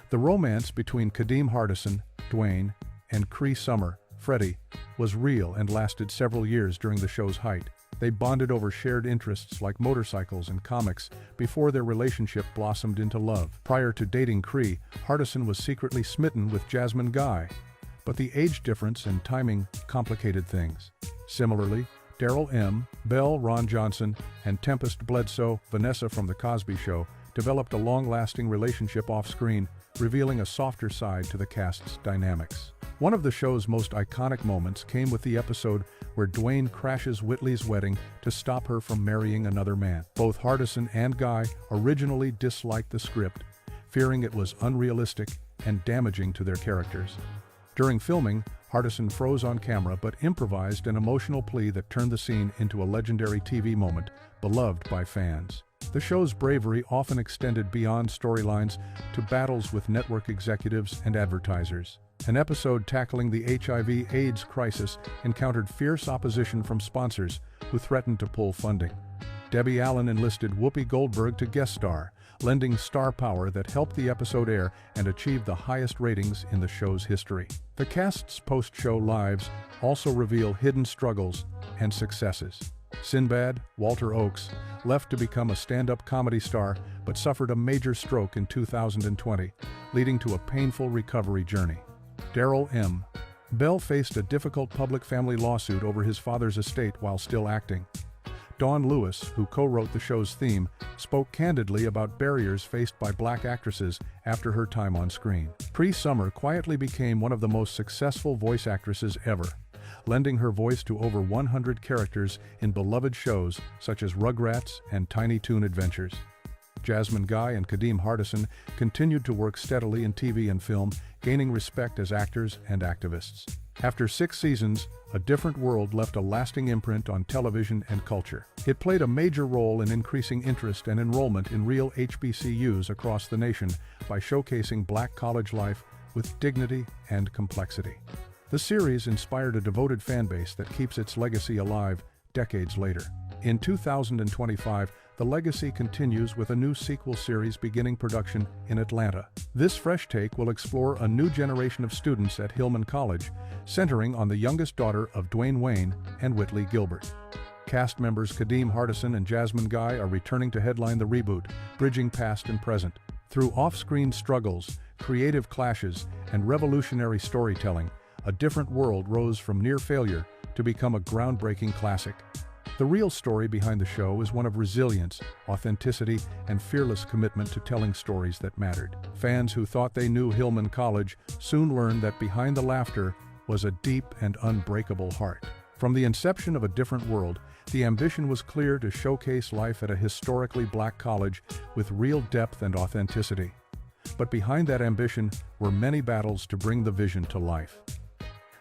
The romance between Kadeem Hardison, Dwayne, and Cree Summer, Freddie, was real and lasted several years during the show's height. They bonded over shared interests like motorcycles and comics before their relationship blossomed into love. Prior to dating Cree, Hardison was secretly smitten with Jasmine Guy, but the age difference and timing complicated things. Similarly, Daryl M., Belle Ron Johnson, and Tempest Bledsoe, Vanessa from The Cosby Show, developed a long-lasting relationship off-screen, revealing a softer side to the cast's dynamics. One of the show's most iconic moments came with the episode where Dwayne crashes Whitley's wedding to stop her from marrying another man. Both Hardison and Guy originally disliked the script, fearing it was unrealistic and damaging to their characters. During filming, Hardison froze on camera but improvised an emotional plea that turned the scene into a legendary TV moment, beloved by fans. The show's bravery often extended beyond storylines to battles with network executives and advertisers. An episode tackling the HIV/AIDS crisis encountered fierce opposition from sponsors who threatened to pull funding. Debbie Allen enlisted Whoopi Goldberg to guest star, lending star power that helped the episode air and achieve the highest ratings in the show's history. The cast's post-show lives also reveal hidden struggles and successes. Sinbad, Walter Oakes, left to become a stand-up comedy star but suffered a major stroke in 2020, leading to a painful recovery journey. Daryl M. Bell faced a difficult public family lawsuit over his father's estate while still acting. Dawn Lewis, who co-wrote the show's theme, spoke candidly about barriers faced by black actresses after her time on screen. Cree Summer quietly became one of the most successful voice actresses ever, lending her voice to over 100 characters in beloved shows such as Rugrats and Tiny Toon Adventures. Jasmine Guy and Kadeem Hardison continued to work steadily in TV and film, gaining respect as actors and activists. After 6 seasons, A Different World left a lasting imprint on television and culture. It played a major role in increasing interest and enrollment in real HBCUs across the nation by showcasing black college life with dignity and complexity. The series inspired a devoted fanbase that keeps its legacy alive decades later. In 2025, the legacy continues with a new sequel series beginning production in Atlanta. This fresh take will explore a new generation of students at Hillman College, centering on the youngest daughter of Dwayne Wayne and Whitley Gilbert. Cast members Kadeem Hardison and Jasmine Guy are returning to headline the reboot, bridging past and present. Through off-screen struggles, creative clashes, and revolutionary storytelling, A Different World rose from near failure to become a groundbreaking classic. The real story behind the show is one of resilience, authenticity, and fearless commitment to telling stories that mattered. Fans who thought they knew Hillman College soon learned that behind the laughter was a deep and unbreakable heart. From the inception of A Different World, the ambition was clear to showcase life at a historically black college with real depth and authenticity. But behind that ambition were many battles to bring the vision to life.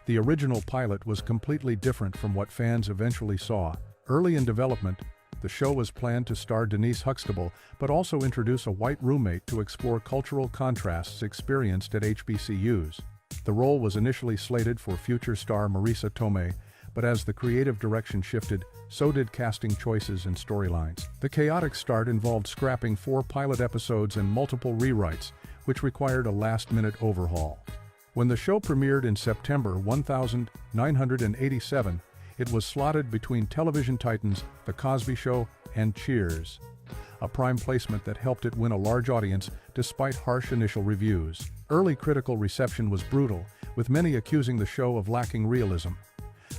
The original pilot was completely different from what fans eventually saw. Early in development, the show was planned to star Denise Huxtable, but also introduce a white roommate to explore cultural contrasts experienced at HBCUs. The role was initially slated for future star Marisa Tomei, but as the creative direction shifted, so did casting choices and storylines. The chaotic start involved scrapping 4 pilot episodes and multiple rewrites, which required a last-minute overhaul. When the show premiered in September 1987, it was slotted between television titans The Cosby Show and Cheers, a prime placement that helped it win a large audience despite harsh initial reviews. Early critical reception was brutal, with many accusing the show of lacking realism.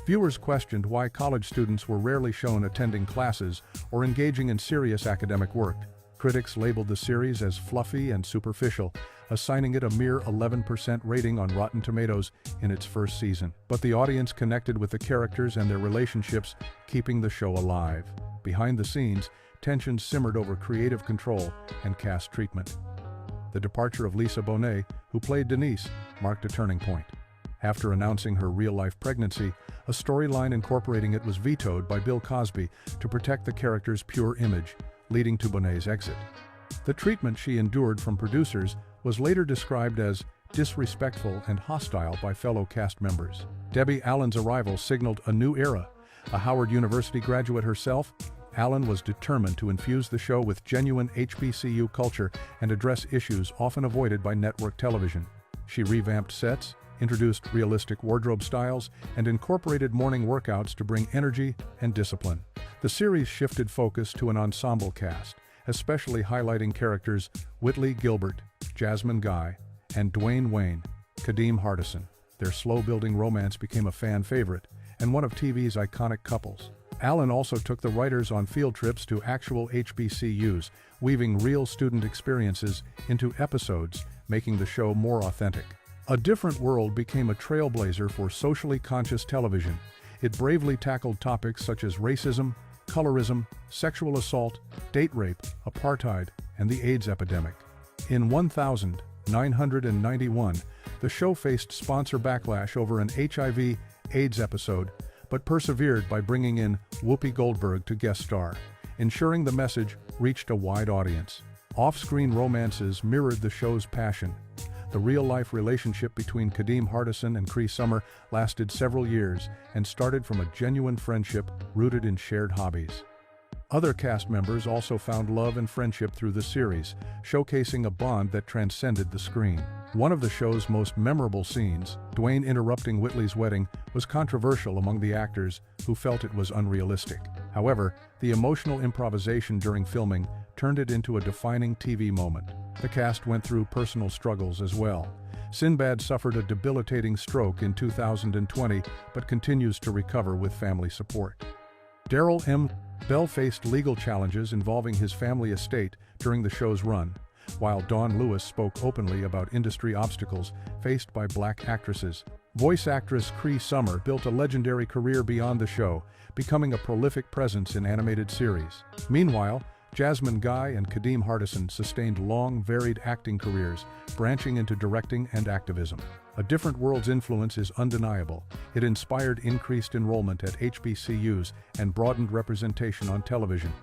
Viewers questioned why college students were rarely shown attending classes or engaging in serious academic work. Critics labeled the series as fluffy and superficial, assigning it a mere 11% rating on Rotten Tomatoes in its first season. But the audience connected with the characters and their relationships, keeping the show alive. Behind the scenes, tensions simmered over creative control and cast treatment. The departure of Lisa Bonet, who played Denise, marked a turning point. After announcing her real-life pregnancy, a storyline incorporating it was vetoed by Bill Cosby to protect the character's pure image, leading to Bonet's exit. The treatment she endured from producers was later described as disrespectful and hostile by fellow cast members. Debbie Allen's arrival signaled a new era. A Howard University graduate herself, Allen was determined to infuse the show with genuine HBCU culture and address issues often avoided by network television. She revamped sets, introduced realistic wardrobe styles, and incorporated morning workouts to bring energy and discipline. The series shifted focus to an ensemble cast, especially highlighting characters Whitley Gilbert, Jasmine Guy, and Dwayne Wayne, Kadeem Hardison. Their slow-building romance became a fan favorite and one of TV's iconic couples. Allen also took the writers on field trips to actual HBCUs, weaving real student experiences into episodes, making the show more authentic. A Different World became a trailblazer for socially conscious television. It bravely tackled topics such as racism, colorism, sexual assault, date rape, apartheid, and the AIDS epidemic. In 1991, the show faced sponsor backlash over an HIV/AIDS episode, but persevered by bringing in Whoopi Goldberg to guest star, ensuring the message reached a wide audience. Off-screen romances mirrored the show's passion. The real-life relationship between Kadeem Hardison and Cree Summer lasted several years and started from a genuine friendship rooted in shared hobbies. Other cast members also found love and friendship through the series, showcasing a bond that transcended the screen. One of the show's most memorable scenes, Dwayne interrupting Whitley's wedding, was controversial among the actors who felt it was unrealistic. However, the emotional improvisation during filming turned it into a defining TV moment. The cast went through personal struggles as well. Sinbad suffered a debilitating stroke in 2020, but continues to recover with family support. Daryl M. Bell faced legal challenges involving his family estate during the show's run, while Dawn Lewis spoke openly about industry obstacles faced by black actresses. Voice actress Cree Summer built a legendary career beyond the show, becoming a prolific presence in animated series. Meanwhile, Jasmine Guy and Kadeem Hardison sustained long, varied acting careers, branching into directing and activism. A Different World's influence is undeniable. It inspired increased enrollment at HBCUs and broadened representation on television.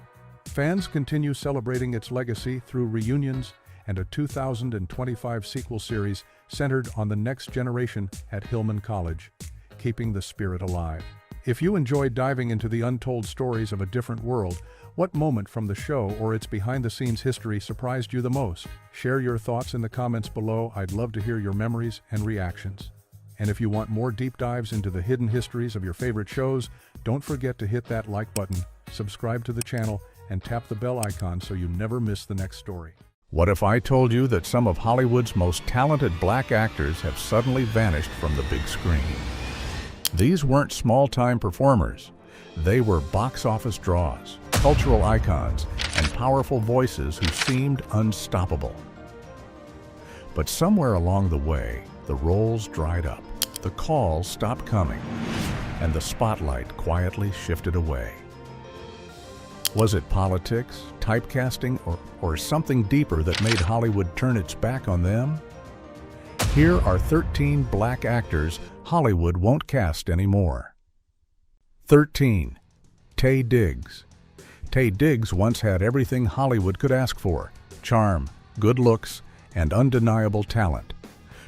Fans continue celebrating its legacy through reunions and a 2025 sequel series centered on the next generation at Hillman College, keeping the spirit alive. If you enjoyed diving into the untold stories of A Different World, what moment from the show or its behind-the-scenes history surprised you the most? Share your thoughts in the comments below. I'd love to hear your memories and reactions. And if you want more deep dives into the hidden histories of your favorite shows, don't forget to hit that like button, subscribe to the channel, and tap the bell icon so you never miss the next story. What if I told you that some of Hollywood's most talented black actors have suddenly vanished from the big screen? These weren't small-time performers. They were box office draws, cultural icons, and powerful voices who seemed unstoppable. But somewhere along the way, the roles dried up, the calls stopped coming, and the spotlight quietly shifted away. Was it politics, typecasting, or something deeper that made Hollywood turn its back on them? Here are 13 black actors Hollywood won't cast anymore. 13. Taye Diggs. Taye Diggs once had everything Hollywood could ask for: charm, good looks, and undeniable talent.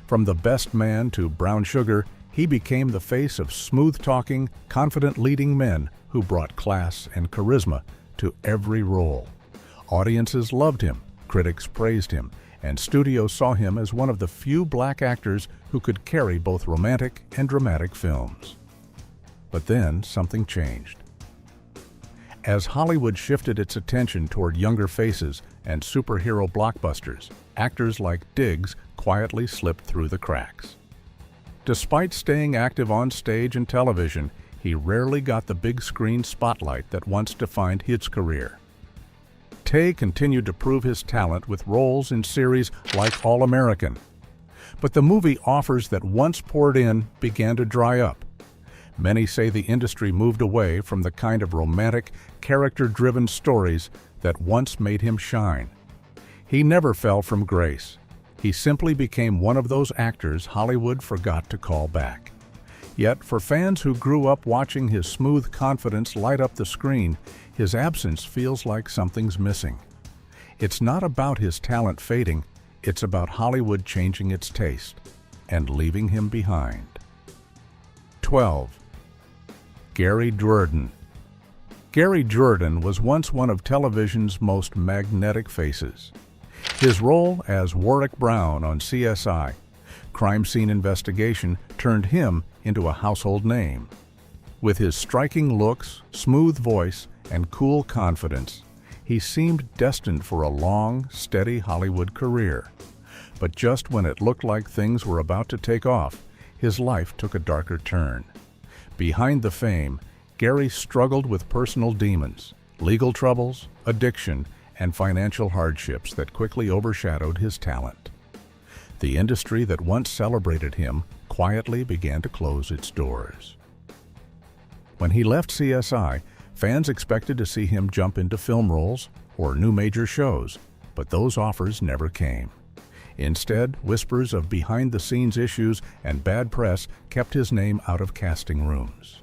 From The Best Man to Brown Sugar, he became the face of smooth-talking, confident leading men who brought class and charisma to every role. Audiences loved him, critics praised him, and studios saw him as one of the few black actors who could carry both romantic and dramatic films. But then something changed. As Hollywood shifted its attention toward younger faces and superhero blockbusters, actors like Diggs quietly slipped through the cracks. Despite staying active on stage and television, he rarely got the big screen spotlight that once defined his career. Tay continued to prove his talent with roles in series like All-American. But the movie offers that once poured in began to dry up. Many say the industry moved away from the kind of romantic, character-driven stories that once made him shine. He never fell from grace. He simply became one of those actors Hollywood forgot to call back. Yet, for fans who grew up watching his smooth confidence light up the screen, his absence feels like something's missing. It's not about his talent fading, it's about Hollywood changing its taste and leaving him behind. 12. Gary Jordan. Gary Jordan was once one of television's most magnetic faces. His role as Warwick Brown on CSI, Crime Scene Investigation, turned him into a household name. With his striking looks, smooth voice, and cool confidence, he seemed destined for a long, steady Hollywood career. But just when it looked like things were about to take off, his life took a darker turn. Behind the fame, Gary struggled with personal demons, legal troubles, addiction, and financial hardships that quickly overshadowed his talent. The industry that once celebrated him quietly began to close its doors. When he left CSI, fans expected to see him jump into film roles or new major shows, but those offers never came. Instead, whispers of behind-the-scenes issues and bad press kept his name out of casting rooms.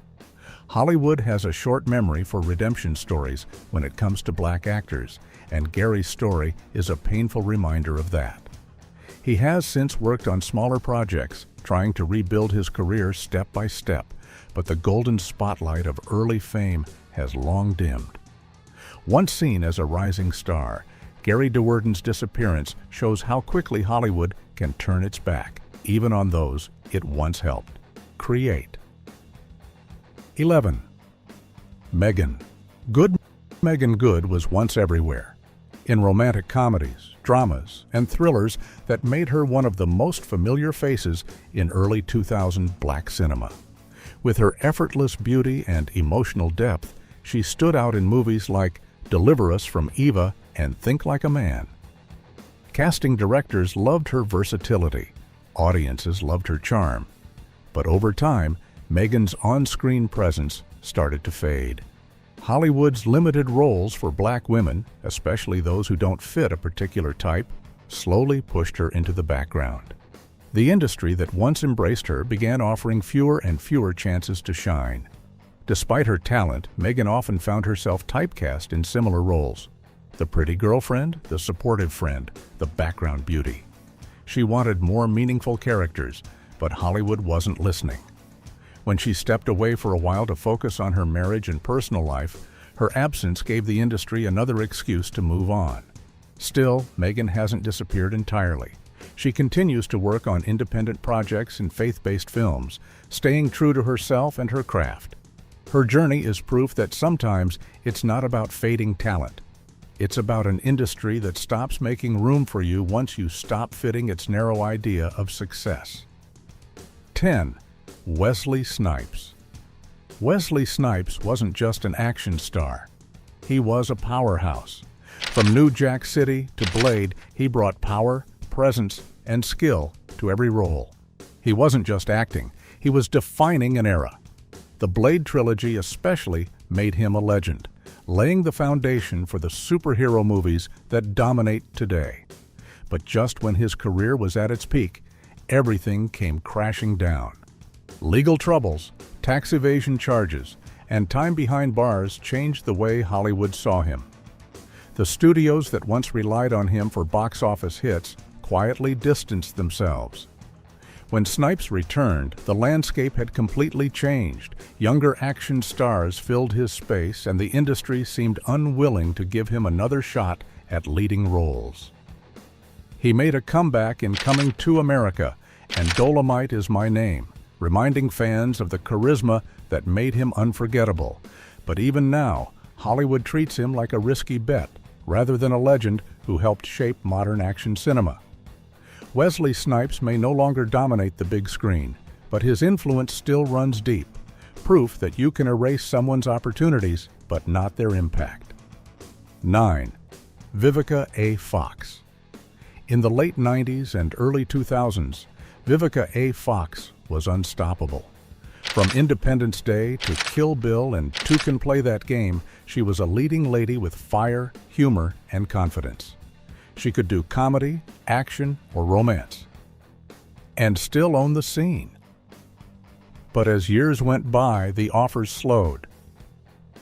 Hollywood has a short memory for redemption stories when it comes to black actors, and Gary's story is a painful reminder of that. He has since worked on smaller projects, trying to rebuild his career step by step, but the golden spotlight of early fame has long dimmed. Once seen as a rising star, Gary Jordan's disappearance shows how quickly Hollywood can turn its back, even on those it once helped create. 11. Megan. Megan Good was once everywhere. In romantic comedies, dramas, and thrillers that made her one of the most familiar faces in early 2000 black cinema. With her effortless beauty and emotional depth, she stood out in movies like Deliver Us from Eva and Think Like a Man. Casting directors loved her versatility. Audiences loved her charm. But over time, Megan's on-screen presence started to fade. Hollywood's limited roles for black women, especially those who don't fit a particular type, slowly pushed her into the background. The industry that once embraced her began offering fewer and fewer chances to shine. Despite her talent, Megan often found herself typecast in similar roles. The pretty girlfriend, the supportive friend, the background beauty. She wanted more meaningful characters, but Hollywood wasn't listening. When she stepped away for a while to focus on her marriage and personal life, her absence gave the industry another excuse to move on. Still, Megan hasn't disappeared entirely. She continues to work on independent projects and faith-based films, staying true to herself and her craft. Her journey is proof that sometimes it's not about fading talent. It's about an industry that stops making room for you once you stop fitting its narrow idea of success. 10. Wesley Snipes. Wesley Snipes wasn't just an action star. He was a powerhouse. From New Jack City to Blade, he brought power, presence, and skill to every role. He wasn't just acting, he was defining an era. The Blade trilogy especially made him a legend, laying the foundation for the superhero movies that dominate today. But just when his career was at its peak, everything came crashing down. Legal troubles, tax evasion charges, and time behind bars changed the way Hollywood saw him. The studios that once relied on him for box office hits quietly distanced themselves. When Snipes returned, the landscape had completely changed. Younger action stars filled his space, and the industry seemed unwilling to give him another shot at leading roles. He made a comeback in Coming to America and Dolomite Is My Name, reminding fans of the charisma that made him unforgettable. But even now, Hollywood treats him like a risky bet rather than a legend who helped shape modern action cinema. Wesley Snipes may no longer dominate the big screen, but his influence still runs deep, proof that you can erase someone's opportunities but not their impact. 9. Vivica A. Fox. In the late 90s and early 2000s, Vivica A. Fox was unstoppable. From Independence Day to Kill Bill and Two Can Play That Game, she was a leading lady with fire, humor, and confidence. She could do comedy, action, or romance, and still own the scene. But as years went by, the offers slowed.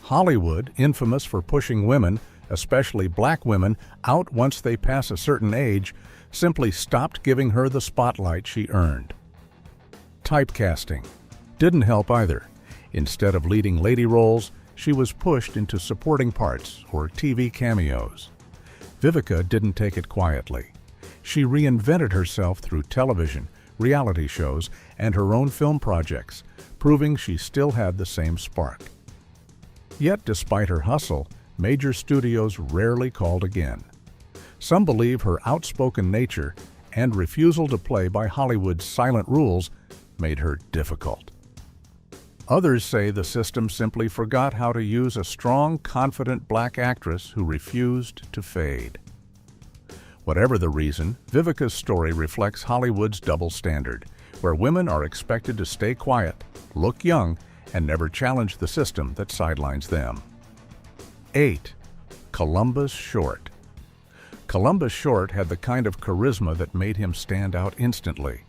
Hollywood, infamous for pushing women, especially black women, out once they pass a certain age, simply stopped giving her the spotlight she earned. Typecasting didn't help either. Instead of leading lady roles, she was pushed into supporting parts or TV cameos. Vivica didn't take it quietly. She reinvented herself through television, reality shows, and her own film projects, proving she still had the same spark. Yet, despite her hustle, major studios rarely called again. Some believe her outspoken nature and refusal to play by Hollywood's silent rules made her difficult. Others say the system simply forgot how to use a strong, confident black actress who refused to fade. Whatever the reason, Vivica's story reflects Hollywood's double standard, where women are expected to stay quiet, look young, and never challenge the system that sidelines them. 8. Columbus Short. Columbus Short had the kind of charisma that made him stand out instantly.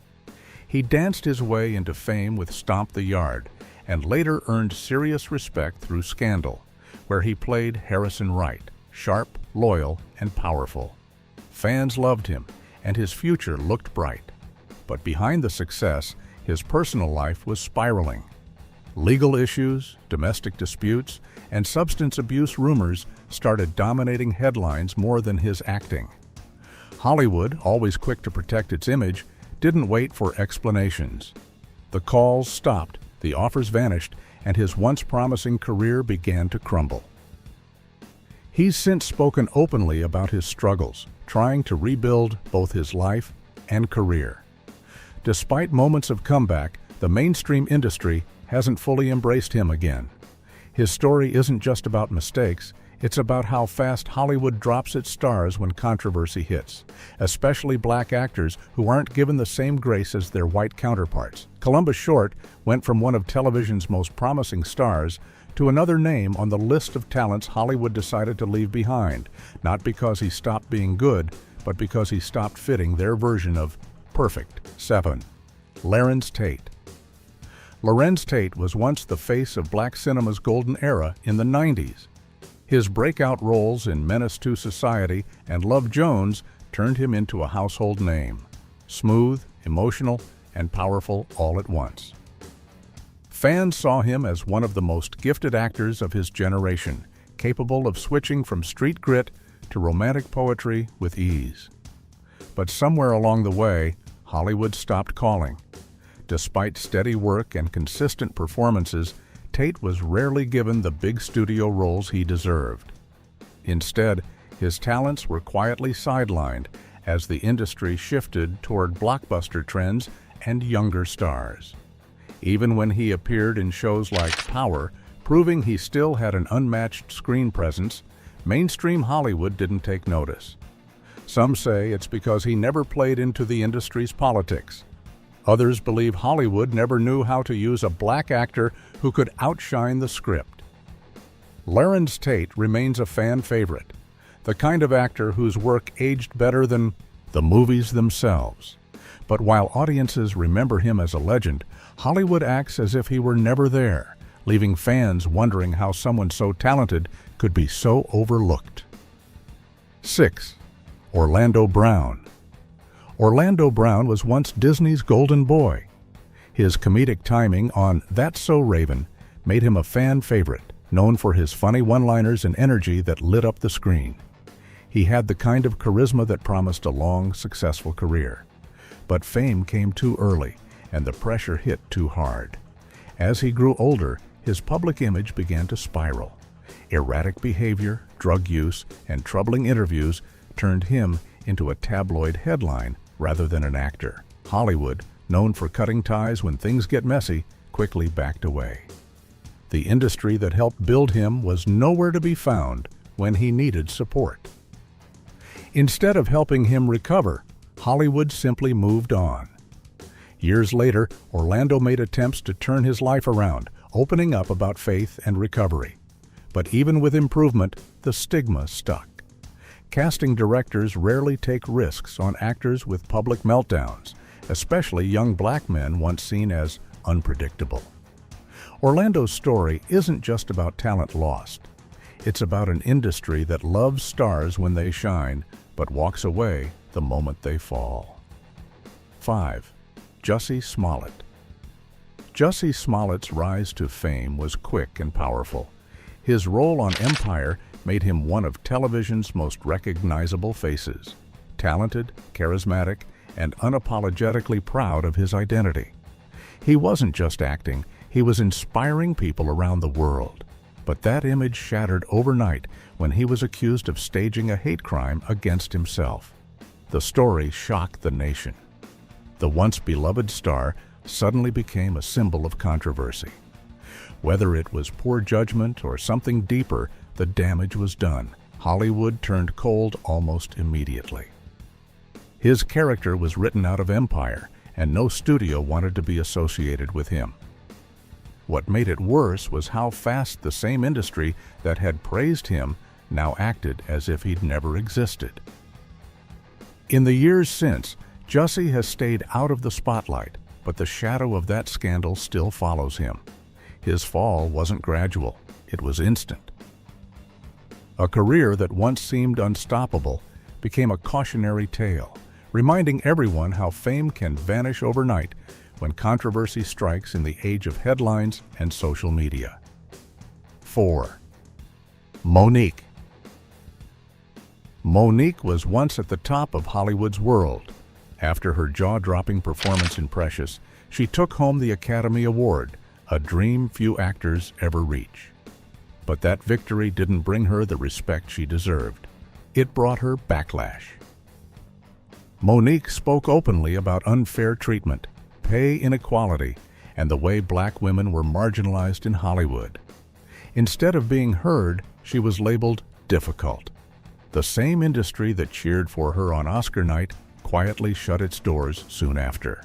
He danced his way into fame with Stomp the Yard, and later earned serious respect through Scandal, where he played Harrison Wright, sharp, loyal, and powerful. Fans loved him, and his future looked bright. But behind the success, his personal life was spiraling. Legal issues, domestic disputes, and substance abuse rumors started dominating headlines more than his acting. Hollywood, always quick to protect its image, didn't wait for explanations. The calls stopped, the offers vanished, and his once promising career began to crumble. He's since spoken openly about his struggles, trying to rebuild both his life and career. Despite moments of comeback, the mainstream industry hasn't fully embraced him again. His story isn't just about mistakes, it's about how fast Hollywood drops its stars when controversy hits, especially black actors who aren't given the same grace as their white counterparts. Columbus Short went from one of television's most promising stars to another name on the list of talents Hollywood decided to leave behind, not because he stopped being good, but because he stopped fitting their version of perfect. 7. Larenz Tate. Larenz Tate was once the face of black cinema's golden era in the 90s. His breakout roles in Menace to Society and Love Jones turned him into a household name. Smooth, emotional, and powerful all at once. Fans saw him as one of the most gifted actors of his generation, capable of switching from street grit to romantic poetry with ease. But somewhere along the way, Hollywood stopped calling. Despite steady work and consistent performances, Tate was rarely given the big studio roles he deserved. Instead, his talents were quietly sidelined as the industry shifted toward blockbuster trends and younger stars. Even when he appeared in shows like Power, proving he still had an unmatched screen presence, mainstream Hollywood didn't take notice. Some say it's because he never played into the industry's politics. Others believe Hollywood never knew how to use a black actor who could outshine the script. Larenz Tate remains a fan favorite, the kind of actor whose work aged better than the movies themselves. But while audiences remember him as a legend, Hollywood acts as if he were never there, leaving fans wondering how someone so talented could be so overlooked. 6. Orlando Brown. Orlando Brown was once Disney's golden boy. His comedic timing on That's So Raven made him a fan favorite, known for his funny one-liners and energy that lit up the screen. He had the kind of charisma that promised a long, successful career. But fame came too early, and the pressure hit too hard. As he grew older, his public image began to spiral. Erratic behavior, drug use, and troubling interviews turned him into a tabloid headline rather than an actor. Hollywood, known for cutting ties when things get messy, quickly backed away. The industry that helped build him was nowhere to be found when he needed support. Instead of helping him recover, Hollywood simply moved on. Years later, Orlando made attempts to turn his life around, opening up about faith and recovery. But even with improvement, the stigma stuck. Casting directors rarely take risks on actors with public meltdowns, especially young black men once seen as unpredictable. Orlando's story isn't just about talent lost. It's about an industry that loves stars when they shine, but walks away the moment they fall. 5. Jussie Smollett. Jussie Smollett's rise to fame was quick and powerful. His role on Empire made him one of television's most recognizable faces, talented, charismatic, and unapologetically proud of his identity. He wasn't just acting, he was inspiring people around the world. But that image shattered overnight when he was accused of staging a hate crime against himself. The story shocked the nation. The once beloved star suddenly became a symbol of controversy. Whether it was poor judgment or something deeper, the damage was done. Hollywood turned cold almost immediately. His character was written out of Empire, and no studio wanted to be associated with him. What made it worse was how fast the same industry that had praised him now acted as if he'd never existed. In the years since, Jussie has stayed out of the spotlight, but the shadow of that scandal still follows him. His fall wasn't gradual, it was instant. A career that once seemed unstoppable became a cautionary tale, reminding everyone how fame can vanish overnight when controversy strikes in the age of headlines and social media. 4. Mo'Nique. Mo'Nique was once at the top of Hollywood's world. After her jaw-dropping performance in Precious, she took home the Academy Award, a dream few actors ever reach. But that victory didn't bring her the respect she deserved. It brought her backlash. Mo'Nique spoke openly about unfair treatment, pay inequality, and the way black women were marginalized in Hollywood. Instead of being heard, she was labeled difficult. The same industry that cheered for her on Oscar night quietly shut its doors soon after.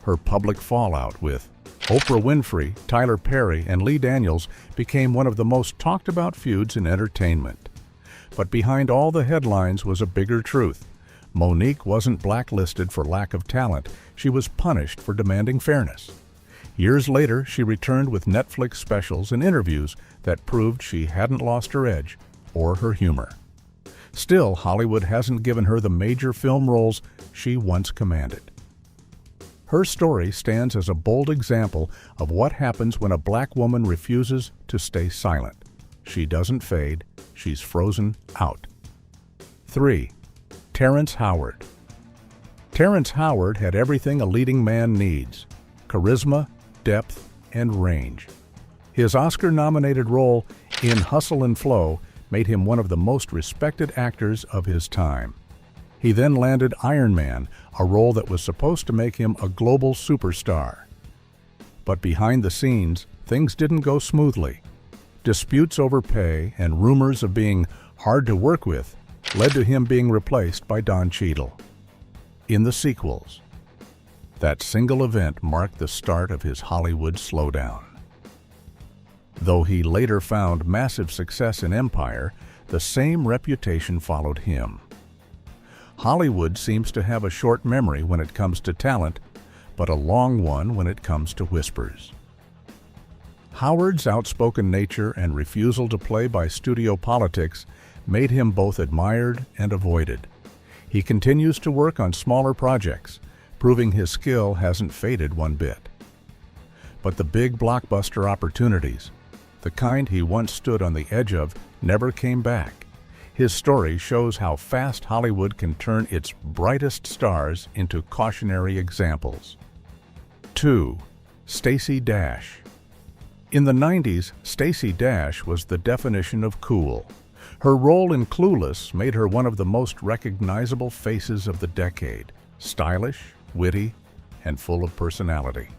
Her public fallout with Oprah Winfrey, Tyler Perry, and Lee Daniels became one of the most talked about feuds in entertainment. But behind all the headlines was a bigger truth. Mo'Nique wasn't blacklisted for lack of talent, she was punished for demanding fairness. Years later, she returned with Netflix specials and interviews that proved she hadn't lost her edge or her humor. Still, Hollywood hasn't given her the major film roles she once commanded. Her story stands as a bold example of what happens when a black woman refuses to stay silent. She doesn't fade, she's frozen out. 3. Terrence Howard. Terrence Howard had everything a leading man needs: charisma, depth, and range. His Oscar-nominated role in Hustle and Flow made him one of the most respected actors of his time. He then landed Iron Man, a role that was supposed to make him a global superstar. But behind the scenes, things didn't go smoothly. Disputes over pay and rumors of being hard to work with led to him being replaced by Don Cheadle. In the sequels, that single event marked the start of his Hollywood slowdown. Though he later found massive success in Empire, the same reputation followed him. Hollywood seems to have a short memory when it comes to talent, but a long one when it comes to whispers. Howard's outspoken nature and refusal to play by studio politics made him both admired and avoided. He continues to work on smaller projects, proving his skill hasn't faded one bit. But the big blockbuster opportunities, the kind he once stood on the edge of, never came back. His story shows how fast Hollywood can turn its brightest stars into cautionary examples. 2. Stacey Dash. In the 90s, Stacey Dash was the definition of cool. Her role in Clueless made her one of the most recognizable faces of the decade. Stylish, witty, and full of personality.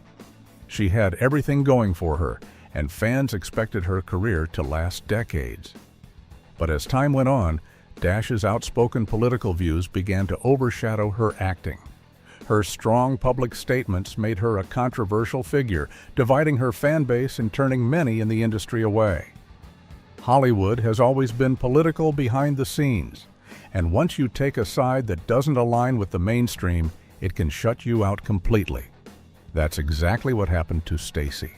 She had everything going for her, and fans expected her career to last decades. But as time went on, Dash's outspoken political views began to overshadow her acting. Her strong public statements made her a controversial figure, dividing her fan base and turning many in the industry away. Hollywood has always been political behind the scenes, and once you take a side that doesn't align with the mainstream, it can shut you out completely. That's exactly what happened to Stacey.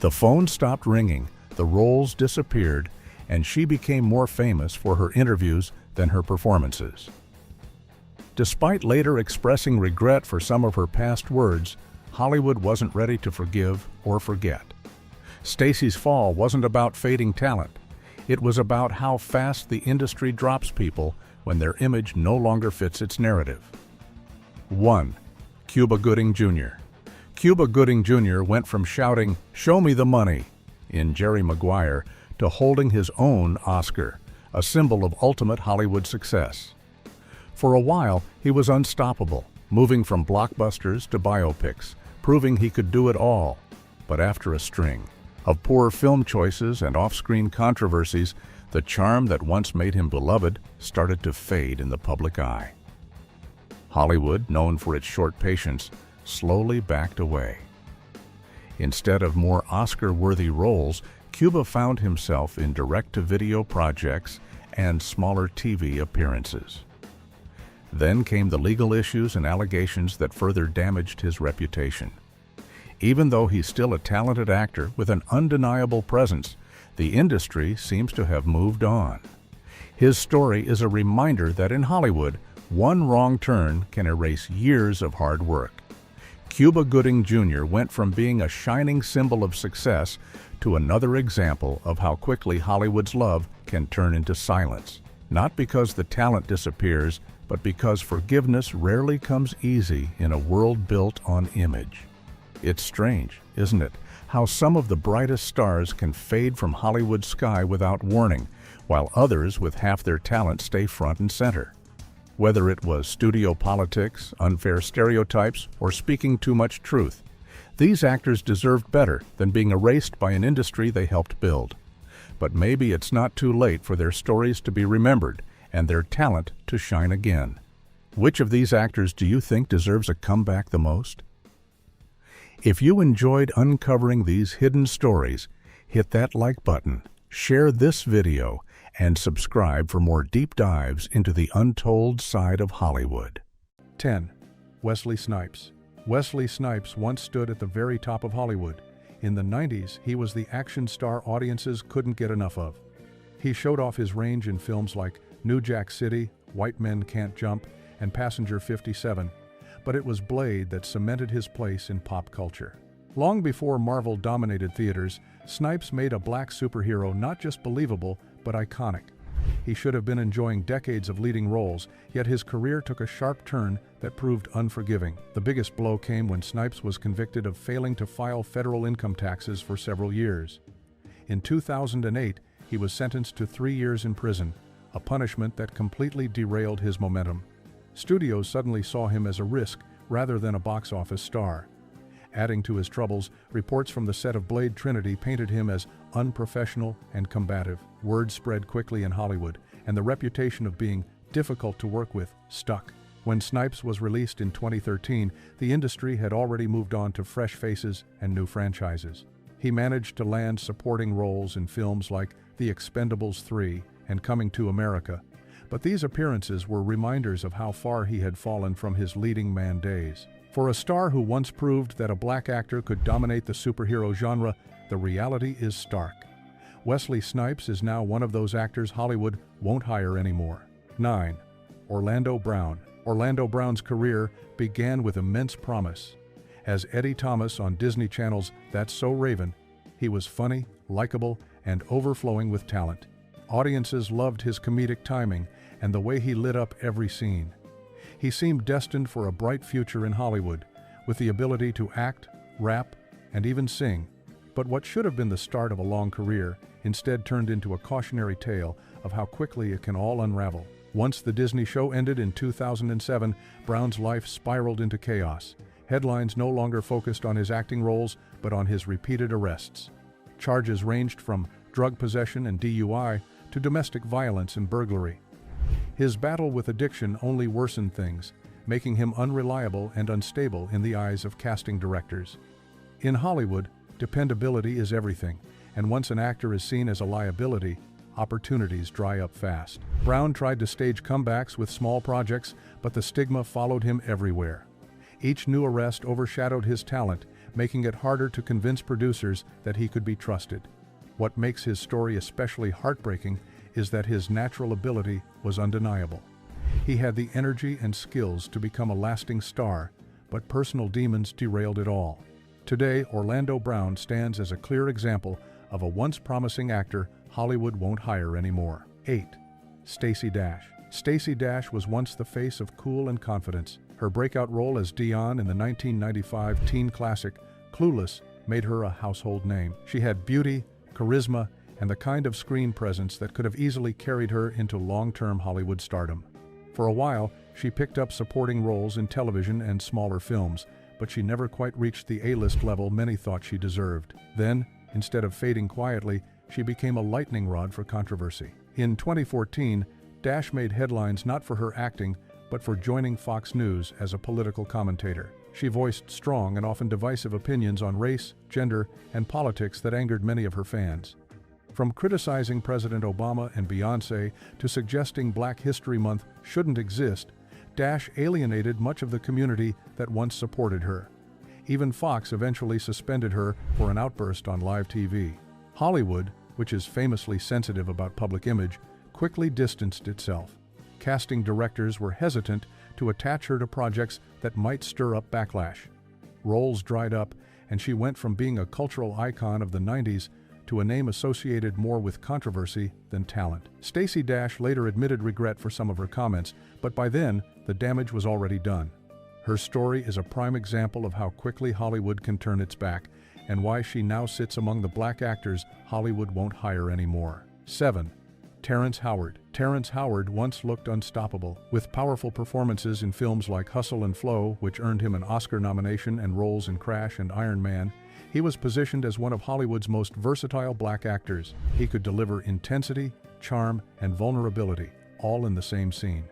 The phone stopped ringing, the roles disappeared, and she became more famous for her interviews than her performances. Despite later expressing regret for some of her past words, Hollywood wasn't ready to forgive or forget. Stacey's fall wasn't about fading talent. It was about how fast the industry drops people when their image no longer fits its narrative. 1. Cuba Gooding Jr. Cuba Gooding Jr. went from shouting, "Show me the money," in Jerry Maguire, to holding his own Oscar, a symbol of ultimate Hollywood success. For a while, he was unstoppable, moving from blockbusters to biopics, proving he could do it all. But after a string of poor film choices and off-screen controversies, the charm that once made him beloved started to fade in the public eye. Hollywood, known for its short patience, slowly backed away. Instead of more Oscar-worthy roles, Cuba found himself in direct-to-video projects and smaller TV appearances. Then came the legal issues and allegations that further damaged his reputation. Even though he's still a talented actor with an undeniable presence, the industry seems to have moved on. His story is a reminder that in Hollywood, one wrong turn can erase years of hard work. Cuba Gooding Jr. went from being a shining symbol of success to another example of how quickly Hollywood's love can turn into silence. Not because the talent disappears, but because forgiveness rarely comes easy in a world built on image. It's strange, isn't it, how some of the brightest stars can fade from Hollywood's sky without warning, while others with half their talent stay front and center. Whether it was studio politics, unfair stereotypes, or speaking too much truth, these actors deserved better than being erased by an industry they helped build. But maybe it's not too late for their stories to be remembered and their talent to shine again. Which of these actors do you think deserves a comeback the most? If you enjoyed uncovering these hidden stories, hit that like button, share this video, and subscribe for more deep dives into the untold side of Hollywood. 10. Wesley Snipes. Wesley Snipes once stood at the very top of Hollywood. In the 90s, he was the action star audiences couldn't get enough of. He showed off his range in films like New Jack City, White Men Can't Jump, and Passenger 57, but it was Blade that cemented his place in pop culture. Long before Marvel dominated theaters, Snipes made a black superhero not just believable, but iconic. He should have been enjoying decades of leading roles, yet his career took a sharp turn that proved unforgiving. The biggest blow came when Snipes was convicted of failing to file federal income taxes for several years. In 2008, he was sentenced to 3 years in prison, a punishment that completely derailed his momentum. Studios suddenly saw him as a risk rather than a box office star. Adding to his troubles, reports from the set of Blade Trinity painted him as unprofessional and combative. Word spread quickly in Hollywood, and the reputation of being difficult to work with stuck. When Snipes was released in 2013, the industry had already moved on to fresh faces and new franchises. He managed to land supporting roles in films like The Expendables 3 and Coming to America, but these appearances were reminders of how far he had fallen from his leading man days. For a star who once proved that a black actor could dominate the superhero genre, the reality is stark. Wesley Snipes is now one of those actors Hollywood won't hire anymore. 9. Orlando Brown. Orlando Brown's career began with immense promise. As Eddie Thomas on Disney Channel's That's So Raven, he was funny, likable, and overflowing with talent. Audiences loved his comedic timing and the way he lit up every scene. He seemed destined for a bright future in Hollywood, with the ability to act, rap, and even sing. But what should have been the start of a long career instead turned into a cautionary tale of how quickly it can all unravel. Once the Disney show ended in 2007, Brown's life spiraled into chaos. Headlines no longer focused on his acting roles, but on his repeated arrests. Charges ranged from drug possession and DUI to domestic violence and burglary. His battle with addiction only worsened things, making him unreliable and unstable in the eyes of casting directors. In Hollywood, dependability is everything, and once an actor is seen as a liability, opportunities dry up fast. Brown tried to stage comebacks with small projects, but the stigma followed him everywhere. Each new arrest overshadowed his talent, making it harder to convince producers that he could be trusted. What makes his story especially heartbreaking is that his natural ability was undeniable. He had the energy and skills to become a lasting star, but personal demons derailed it all. Today, Orlando Brown stands as a clear example of a once promising actor Hollywood won't hire anymore. 8. Stacey Dash. Stacey Dash was once the face of cool and confidence. Her breakout role as Dion in the 1995 teen classic Clueless made her a household name. She had beauty, charisma, and the kind of screen presence that could have easily carried her into long-term Hollywood stardom. For a while, she picked up supporting roles in television and smaller films, but she never quite reached the A-list level many thought she deserved. Then, instead of fading quietly, she became a lightning rod for controversy. In 2014, Dash made headlines not for her acting, but for joining Fox News as a political commentator. She voiced strong and often divisive opinions on race, gender, and politics that angered many of her fans. From criticizing President Obama and Beyoncé to suggesting Black History Month shouldn't exist, Dash alienated much of the community that once supported her. Even Fox eventually suspended her for an outburst on live TV. Hollywood, which is famously sensitive about public image, quickly distanced itself. Casting directors were hesitant to attach her to projects that might stir up backlash. Roles dried up, and she went from being a cultural icon of the 90s to a name associated more with controversy than talent. Stacey Dash later admitted regret for some of her comments, but by then, the damage was already done. Her story is a prime example of how quickly Hollywood can turn its back, and why she now sits among the black actors Hollywood won't hire anymore. 7. Terrence Howard. Terrence Howard once looked unstoppable. With powerful performances in films like Hustle and Flow, which earned him an Oscar nomination, and roles in Crash and Iron Man, he was positioned as one of Hollywood's most versatile black actors. He could deliver intensity, charm, and vulnerability, all in the same scene.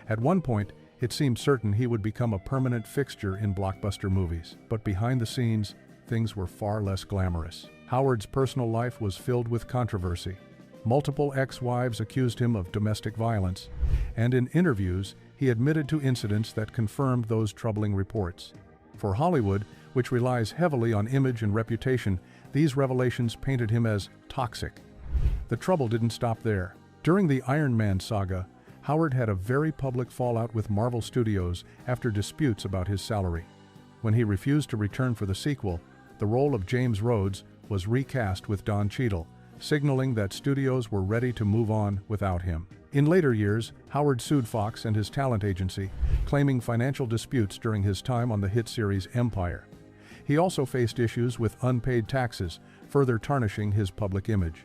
At one point, it seemed certain he would become a permanent fixture in blockbuster movies. But behind the scenes, things were far less glamorous. Howard's personal life was filled with controversy. Multiple ex-wives accused him of domestic violence, and in interviews, he admitted to incidents that confirmed those troubling reports. For Hollywood, which relies heavily on image and reputation, these revelations painted him as toxic. The trouble didn't stop there. During the Iron Man saga, Howard had a very public fallout with Marvel Studios after disputes about his salary. When he refused to return for the sequel, the role of James Rhodes was recast with Don Cheadle, signaling that studios were ready to move on without him. In later years, Howard sued Fox and his talent agency, claiming financial disputes during his time on the hit series Empire. He also faced issues with unpaid taxes, further tarnishing his public image.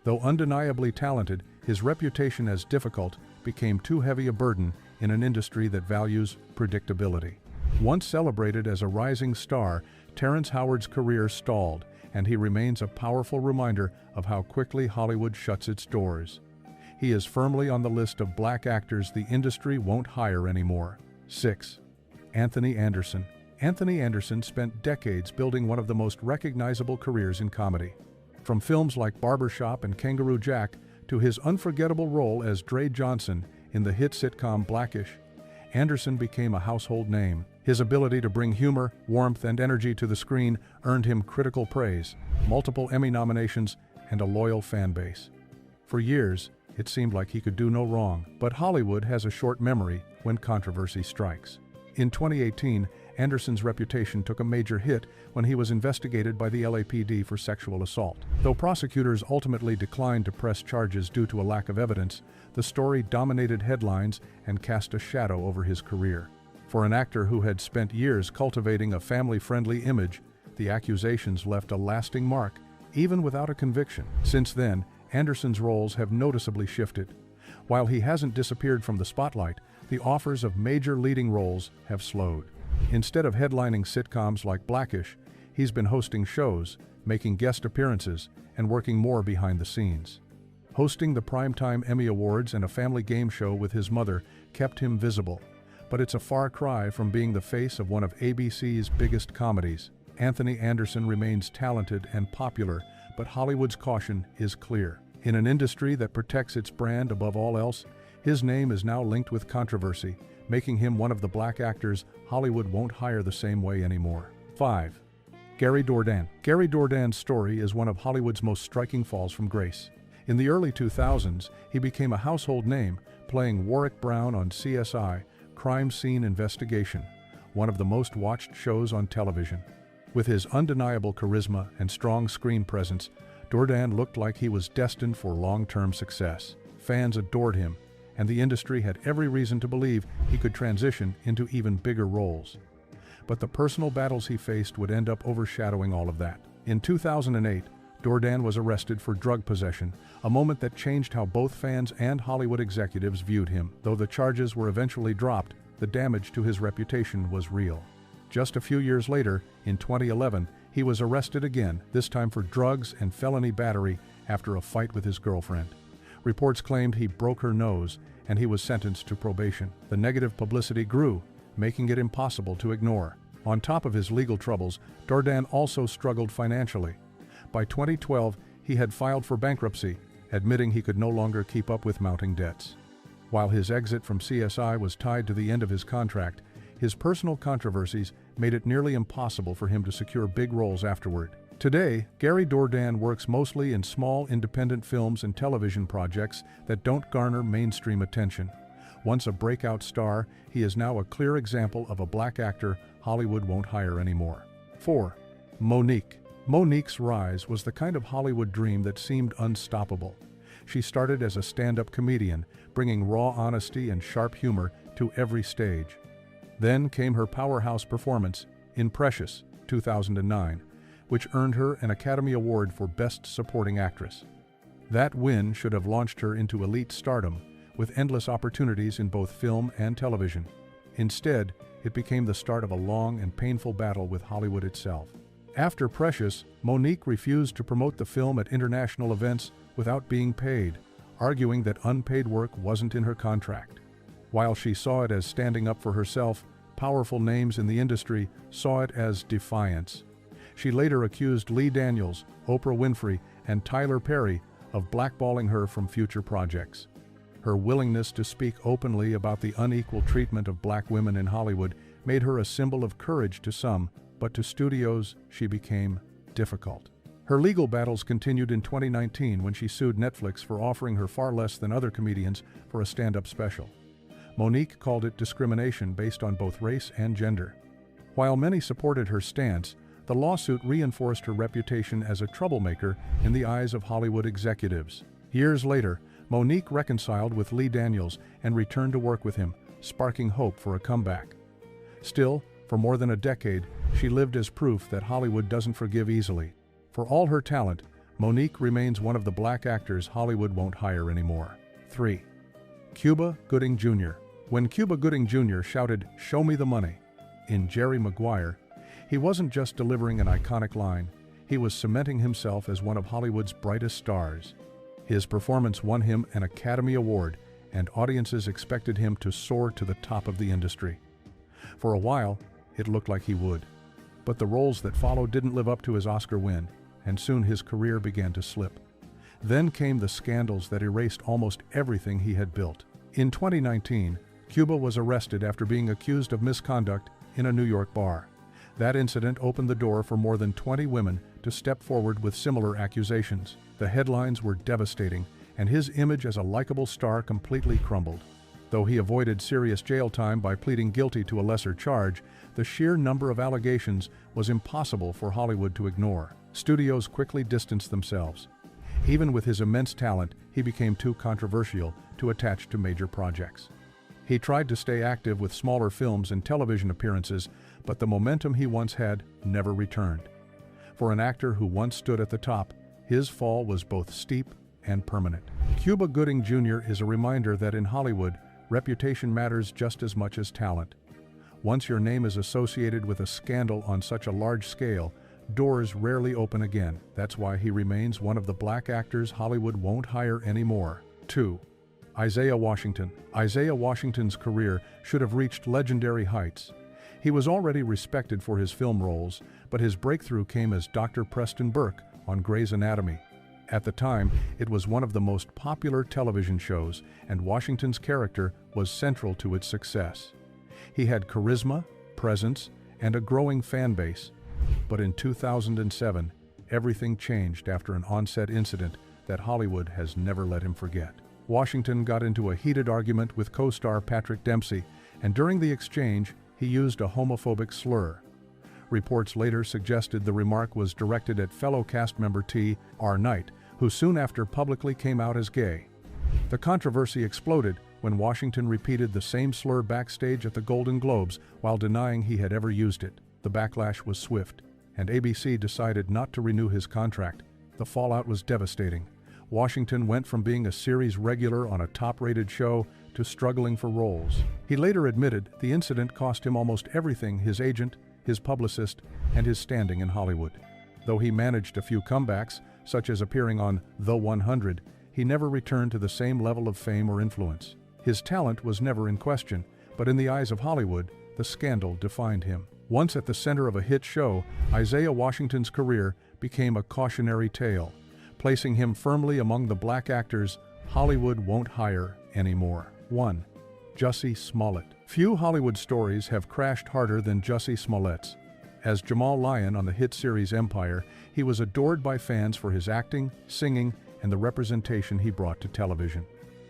Though undeniably talented, his reputation as difficult became too heavy a burden in an industry that values predictability. Once celebrated as a rising star, Terrence Howard's career stalled, and he remains a powerful reminder of how quickly Hollywood shuts its doors. He is firmly on the list of black actors the industry won't hire anymore. 6. Anthony Anderson. Anthony Anderson spent decades building one of the most recognizable careers in comedy. From films like Barbershop and Kangaroo Jack to his unforgettable role as Dre Johnson in the hit sitcom Blackish, Anderson became a household name. His ability to bring humor, warmth, and energy to the screen earned him critical praise, multiple Emmy nominations, and a loyal fan base. For years, it seemed like he could do no wrong, but Hollywood has a short memory when controversy strikes. In 2018, Anderson's reputation took a major hit when he was investigated by the LAPD for sexual assault. Though prosecutors ultimately declined to press charges due to a lack of evidence, the story dominated headlines and cast a shadow over his career. For an actor who had spent years cultivating a family-friendly image, the accusations left a lasting mark, even without a conviction. Since then, Anderson's roles have noticeably shifted. While he hasn't disappeared from the spotlight, the offers of major leading roles have slowed. Instead of headlining sitcoms like Blackish, he's been hosting shows, making guest appearances, and working more behind the scenes. Hosting the Primetime Emmy Awards and a family game show with his mother kept him visible, but it's a far cry from being the face of one of ABC's biggest comedies. Anthony Anderson remains talented and popular, but Hollywood's caution is clear. In an industry that protects its brand above all else, his name is now linked with controversy, making him one of the black actors Hollywood won't hire the same way anymore. 5. Gary Dourdan. Gary Dourdan's story is one of Hollywood's most striking falls from grace. In the early 2000s, he became a household name, playing Warwick Brown on CSI, Crime Scene Investigation, one of the most watched shows on television. With his undeniable charisma and strong screen presence, Dourdan looked like he was destined for long-term success. Fans adored him, and the industry had every reason to believe he could transition into even bigger roles. But the personal battles he faced would end up overshadowing all of that. In 2008, Dourdan was arrested for drug possession, a moment that changed how both fans and Hollywood executives viewed him. Though the charges were eventually dropped, the damage to his reputation was real. Just a few years later, in 2011, he was arrested again, this time for drugs and felony battery after a fight with his girlfriend. Reports claimed he broke her nose, and he was sentenced to probation. The negative publicity grew, making it impossible to ignore. On top of his legal troubles, Dourdan also struggled financially. By 2012, he had filed for bankruptcy, admitting he could no longer keep up with mounting debts. While his exit from CSI was tied to the end of his contract, his personal controversies made it nearly impossible for him to secure big roles afterward. Today, Gary Dourdan works mostly in small independent films and television projects that don't garner mainstream attention. Once a breakout star, he is now a clear example of a black actor Hollywood won't hire anymore. 4. Monique. Monique's rise was the kind of Hollywood dream that seemed unstoppable. She started as a stand-up comedian, bringing raw honesty and sharp humor to every stage. Then came her powerhouse performance in Precious, 2009, which earned her an Academy Award for Best Supporting Actress. That win should have launched her into elite stardom, with endless opportunities in both film and television. Instead, it became the start of a long and painful battle with Hollywood itself. After Precious, Monique refused to promote the film at international events without being paid, arguing that unpaid work wasn't in her contract. While she saw it as standing up for herself, powerful names in the industry saw it as defiance. She later accused Lee Daniels, Oprah Winfrey, and Tyler Perry of blackballing her from future projects. Her willingness to speak openly about the unequal treatment of black women in Hollywood made her a symbol of courage to some, but to studios, she became difficult. Her legal battles continued in 2019 when she sued Netflix for offering her far less than other comedians for a stand-up special. Monique called it discrimination based on both race and gender. While many supported her stance, the lawsuit reinforced her reputation as a troublemaker in the eyes of Hollywood executives. Years later, Monique reconciled with Lee Daniels and returned to work with him, sparking hope for a comeback. Still, for more than a decade, she lived as proof that Hollywood doesn't forgive easily. For all her talent, Monique remains one of the black actors Hollywood won't hire anymore. 3. Cuba Gooding Jr. When Cuba Gooding Jr. shouted, "Show me the money," in Jerry Maguire, he wasn't just delivering an iconic line, he was cementing himself as one of Hollywood's brightest stars. His performance won him an Academy Award, and audiences expected him to soar to the top of the industry. For a while, it looked like he would. But the roles that followed didn't live up to his Oscar win, and soon his career began to slip. Then came the scandals that erased almost everything he had built. In 2019, Cuba was arrested after being accused of misconduct in a New York bar. That incident opened the door for more than 20 women to step forward with similar accusations. The headlines were devastating, and his image as a likable star completely crumbled. Though he avoided serious jail time by pleading guilty to a lesser charge, the sheer number of allegations was impossible for Hollywood to ignore. Studios quickly distanced themselves. Even with his immense talent, he became too controversial to attach to major projects. He tried to stay active with smaller films and television appearances, but the momentum he once had never returned. For an actor who once stood at the top, his fall was both steep and permanent. Cuba Gooding Jr. is a reminder that in Hollywood, reputation matters just as much as talent. Once your name is associated with a scandal on such a large scale, doors rarely open again. That's why he remains one of the black actors Hollywood won't hire anymore. 2. Isaiah Washington. Isaiah Washington's career should have reached legendary heights. He was already respected for his film roles, but his breakthrough came as Dr. Preston Burke on Grey's Anatomy. At the time, it was one of the most popular television shows, and Washington's character was central to its success. He had charisma, presence, and a growing fan base. But in 2007, everything changed after an on-set incident that Hollywood has never let him forget. Washington got into a heated argument with co-star Patrick Dempsey, and during the exchange, he used a homophobic slur. Reports later suggested the remark was directed at fellow cast member T.R. Knight, who soon after publicly came out as gay. The controversy exploded when Washington repeated the same slur backstage at the Golden Globes while denying he had ever used it. The backlash was swift, and ABC decided not to renew his contract. The fallout was devastating. Washington went from being a series regular on a top-rated show to struggling for roles. He later admitted the incident cost him almost everything: his agent, his publicist, and his standing in Hollywood. Though he managed a few comebacks, such as appearing on The 100, he never returned to the same level of fame or influence. His talent was never in question, but in the eyes of Hollywood, the scandal defined him. Once at the center of a hit show, Isaiah Washington's career became a cautionary tale, placing him firmly among the black actors Hollywood won't hire anymore. 1. Jussie Smollett. Few Hollywood stories have crashed harder than Jussie Smollett's. As Jamal Lyon on the hit series Empire, he was adored by fans for his acting, singing, and the representation he brought to television.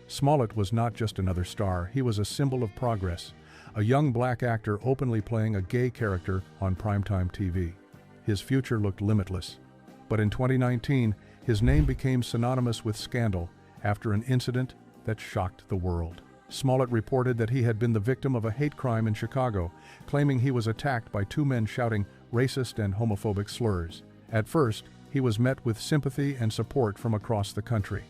Smollett was not just another star, he was a symbol of progress, a young black actor openly playing a gay character on primetime TV. His future looked limitless. But in 2019, his name became synonymous with scandal after an incident that shocked the world. Smollett reported that he had been the victim of a hate crime in Chicago, claiming he was attacked by two men shouting racist and homophobic slurs. At first, he was met with sympathy and support from across the country.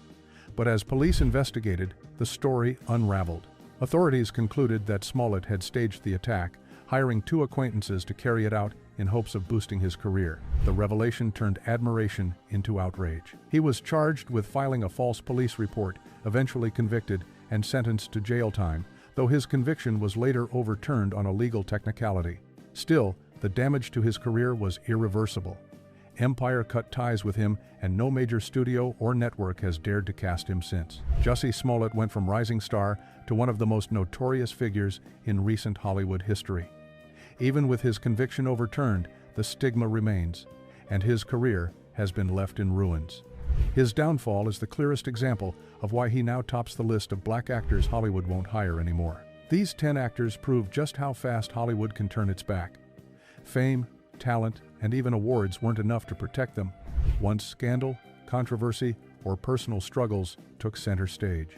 But as police investigated, the story unraveled. Authorities concluded that Smollett had staged the attack, hiring two acquaintances to carry it out in hopes of boosting his career. The revelation turned admiration into outrage. He was charged with filing a false police report, eventually convicted, and sentenced to jail time, though his conviction was later overturned on a legal technicality. Still, the damage to his career was irreversible. Empire cut ties with him, and no major studio or network has dared to cast him since. Jussie Smollett went from rising star to one of the most notorious figures in recent Hollywood history. Even with his conviction overturned, the stigma remains, and his career has been left in ruins. His downfall is the clearest example of why he now tops the list of black actors Hollywood won't hire anymore. These 10 actors prove just how fast Hollywood can turn its back. Fame, talent, and even awards weren't enough to protect them. Once scandal, controversy, or personal struggles took center stage.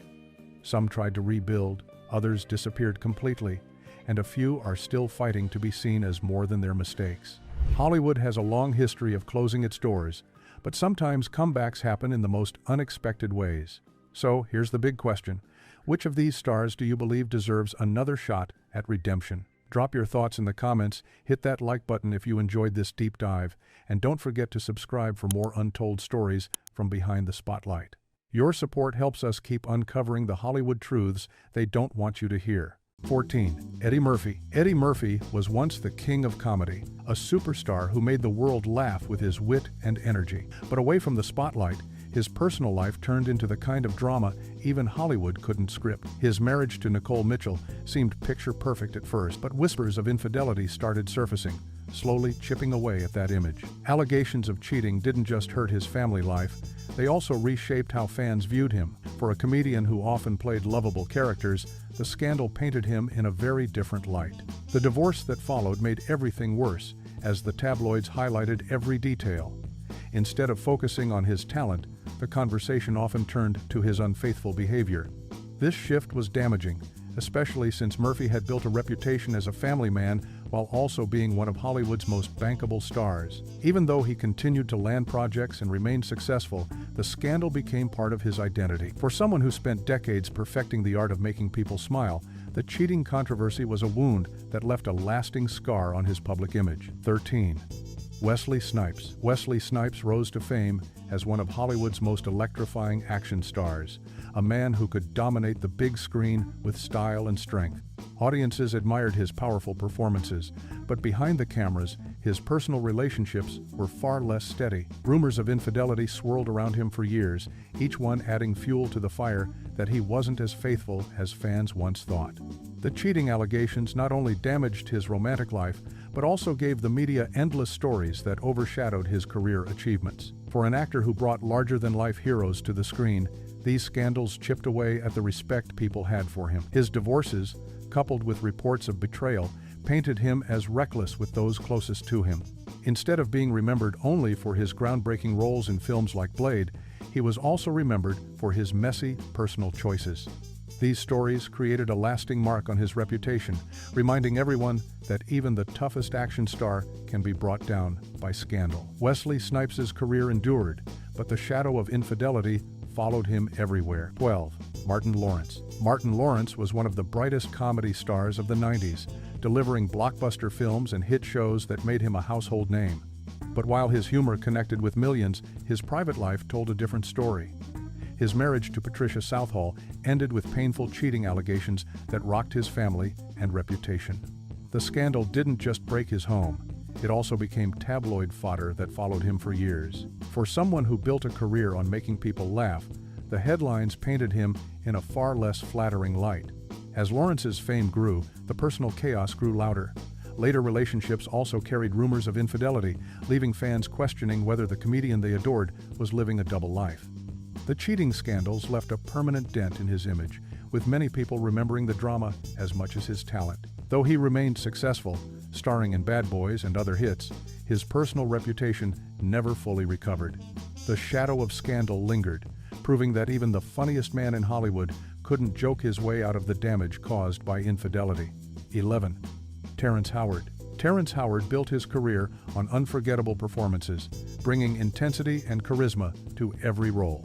Some tried to rebuild, others disappeared completely, and a few are still fighting to be seen as more than their mistakes. Hollywood has a long history of closing its doors, but sometimes comebacks happen in the most unexpected ways. So here's the big question: which of these stars do you believe deserves another shot at redemption? Drop your thoughts in the comments, hit that like button if you enjoyed this deep dive, and don't forget to subscribe for more untold stories from behind the spotlight. Your support helps us keep uncovering the Hollywood truths they don't want you to hear. 14. Eddie Murphy. Eddie Murphy was once the king of comedy, a superstar who made the world laugh with his wit and energy. But away from the spotlight, his personal life turned into the kind of drama even Hollywood couldn't script. His marriage to Nicole Mitchell seemed picture-perfect at first, but whispers of infidelity started surfacing, slowly chipping away at that image. Allegations of cheating didn't just hurt his family life, they also reshaped how fans viewed him. For a comedian who often played lovable characters, the scandal painted him in a very different light. The divorce that followed made everything worse, as the tabloids highlighted every detail. Instead of focusing on his talent, the conversation often turned to his unfaithful behavior. This shift was damaging, especially since Murphy had built a reputation as a family man while also being one of Hollywood's most bankable stars. Even though he continued to land projects and remained successful, the scandal became part of his identity. For someone who spent decades perfecting the art of making people smile, the cheating controversy was a wound that left a lasting scar on his public image. 13. Wesley Snipes. Wesley Snipes rose to fame as one of Hollywood's most electrifying action stars, a man who could dominate the big screen with style and strength. Audiences admired his powerful performances, but behind the cameras, his personal relationships were far less steady. Rumors of infidelity swirled around him for years, each one adding fuel to the fire that he wasn't as faithful as fans once thought. The cheating allegations not only damaged his romantic life, but also gave the media endless stories that overshadowed his career achievements. For an actor who brought larger-than-life heroes to the screen, these scandals chipped away at the respect people had for him. His divorces, coupled with reports of betrayal, painted him as reckless with those closest to him. Instead of being remembered only for his groundbreaking roles in films like Blade, he was also remembered for his messy, personal choices. These stories created a lasting mark on his reputation, reminding everyone that even the toughest action star can be brought down by scandal. Wesley Snipes' career endured, but the shadow of infidelity followed him everywhere. 12. Martin Lawrence. Martin Lawrence was one of the brightest comedy stars of the 90s, delivering blockbuster films and hit shows that made him a household name. But while his humor connected with millions, his private life told a different story. His marriage to Patricia Southall ended with painful cheating allegations that rocked his family and reputation. The scandal didn't just break his home, it also became tabloid fodder that followed him for years. For someone who built a career on making people laugh, the headlines painted him in a far less flattering light. As Lawrence's fame grew, the personal chaos grew louder. Later relationships also carried rumors of infidelity, leaving fans questioning whether the comedian they adored was living a double life. The cheating scandals left a permanent dent in his image, with many people remembering the drama as much as his talent. Though he remained successful, starring in Bad Boys and other hits, his personal reputation never fully recovered. The shadow of scandal lingered, proving that even the funniest man in Hollywood couldn't joke his way out of the damage caused by infidelity. 11. Terrence Howard. Terrence Howard built his career on unforgettable performances, bringing intensity and charisma to every role.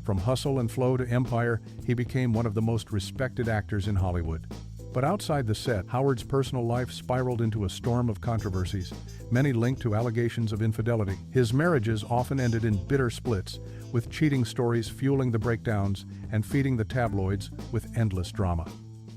From Hustle and Flow to Empire, he became one of the most respected actors in Hollywood. But outside the set, Howard's personal life spiraled into a storm of controversies, many linked to allegations of infidelity. His marriages often ended in bitter splits, with cheating stories fueling the breakdowns and feeding the tabloids with endless drama.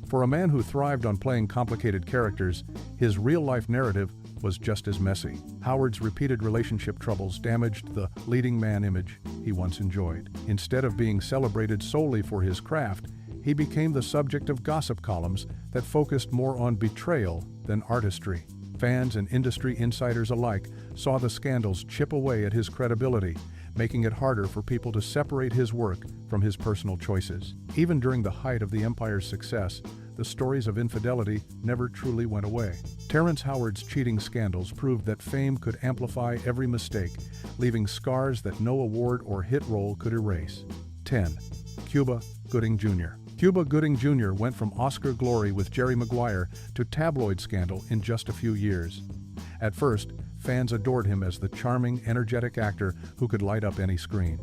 For a man who thrived on playing complicated characters, his real-life narrative was just as messy. Howard's repeated relationship troubles damaged the leading man image he once enjoyed. Instead of being celebrated solely for his craft, he became the subject of gossip columns that focused more on betrayal than artistry. Fans and industry insiders alike saw the scandals chip away at his credibility, making it harder for people to separate his work from his personal choices. Even during the height of the Empire's success, the stories of infidelity never truly went away. Terrence Howard's cheating scandals proved that fame could amplify every mistake, leaving scars that no award or hit role could erase. 10. Cuba Gooding Jr. Cuba Gooding Jr. went from Oscar glory with Jerry Maguire to tabloid scandal in just a few years. At first, fans adored him as the charming, energetic actor who could light up any screen.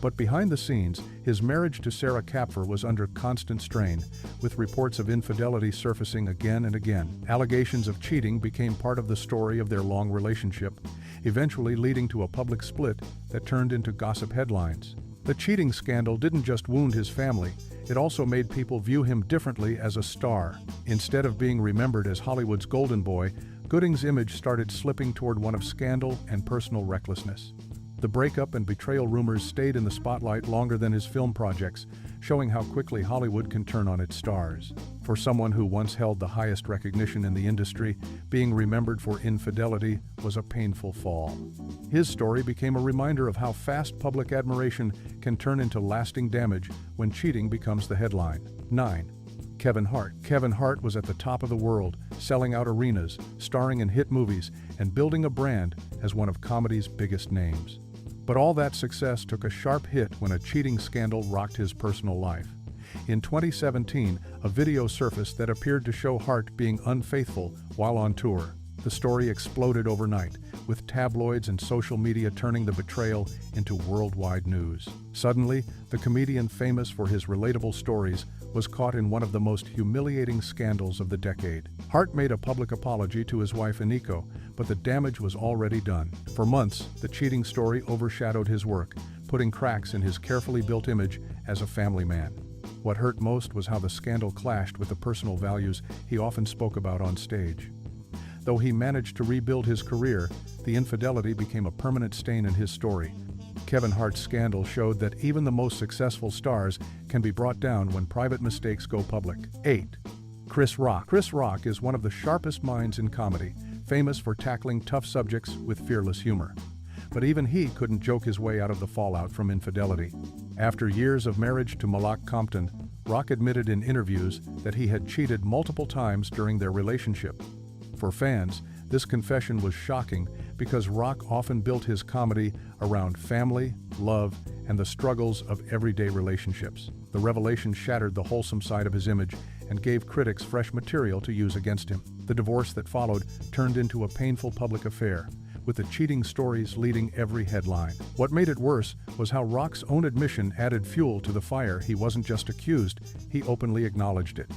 But behind the scenes, his marriage to Sarah Kapfer was under constant strain, with reports of infidelity surfacing again and again. Allegations of cheating became part of the story of their long relationship, eventually leading to a public split that turned into gossip headlines. The cheating scandal didn't just wound his family, it also made people view him differently as a star. Instead of being remembered as Hollywood's golden boy, Gooding's image started slipping toward one of scandal and personal recklessness. The breakup and betrayal rumors stayed in the spotlight longer than his film projects, showing how quickly Hollywood can turn on its stars. For someone who once held the highest recognition in the industry, being remembered for infidelity was a painful fall. His story became a reminder of how fast public admiration can turn into lasting damage when cheating becomes the headline. 9. Kevin Hart. Kevin Hart was at the top of the world, selling out arenas, starring in hit movies, and building a brand as one of comedy's biggest names. But all that success took a sharp hit when a cheating scandal rocked his personal life. In 2017, a video surfaced that appeared to show Hart being unfaithful while on tour. The story exploded overnight, with tabloids and social media turning the betrayal into worldwide news. Suddenly, the comedian famous for his relatable stories was caught in one of the most humiliating scandals of the decade. Hart made a public apology to his wife Eniko, but the damage was already done. For months, the cheating story overshadowed his work, putting cracks in his carefully built image as a family man. What hurt most was how the scandal clashed with the personal values he often spoke about on stage. Though he managed to rebuild his career, the infidelity became a permanent stain in his story. Kevin Hart's scandal showed that even the most successful stars can be brought down when private mistakes go public. 8. Chris Rock. Chris Rock is one of the sharpest minds in comedy, famous for tackling tough subjects with fearless humor. But even he couldn't joke his way out of the fallout from infidelity. After years of marriage to Malak Compton, Rock admitted in interviews that he had cheated multiple times during their relationship. For fans, this confession was shocking because Rock often built his comedy around family, love, and the struggles of everyday relationships. The revelation shattered the wholesome side of his image and gave critics fresh material to use against him. The divorce that followed turned into a painful public affair, with the cheating stories leading every headline. What made it worse was how Rock's own admission added fuel to the fire. He wasn't just accused, he openly acknowledged it.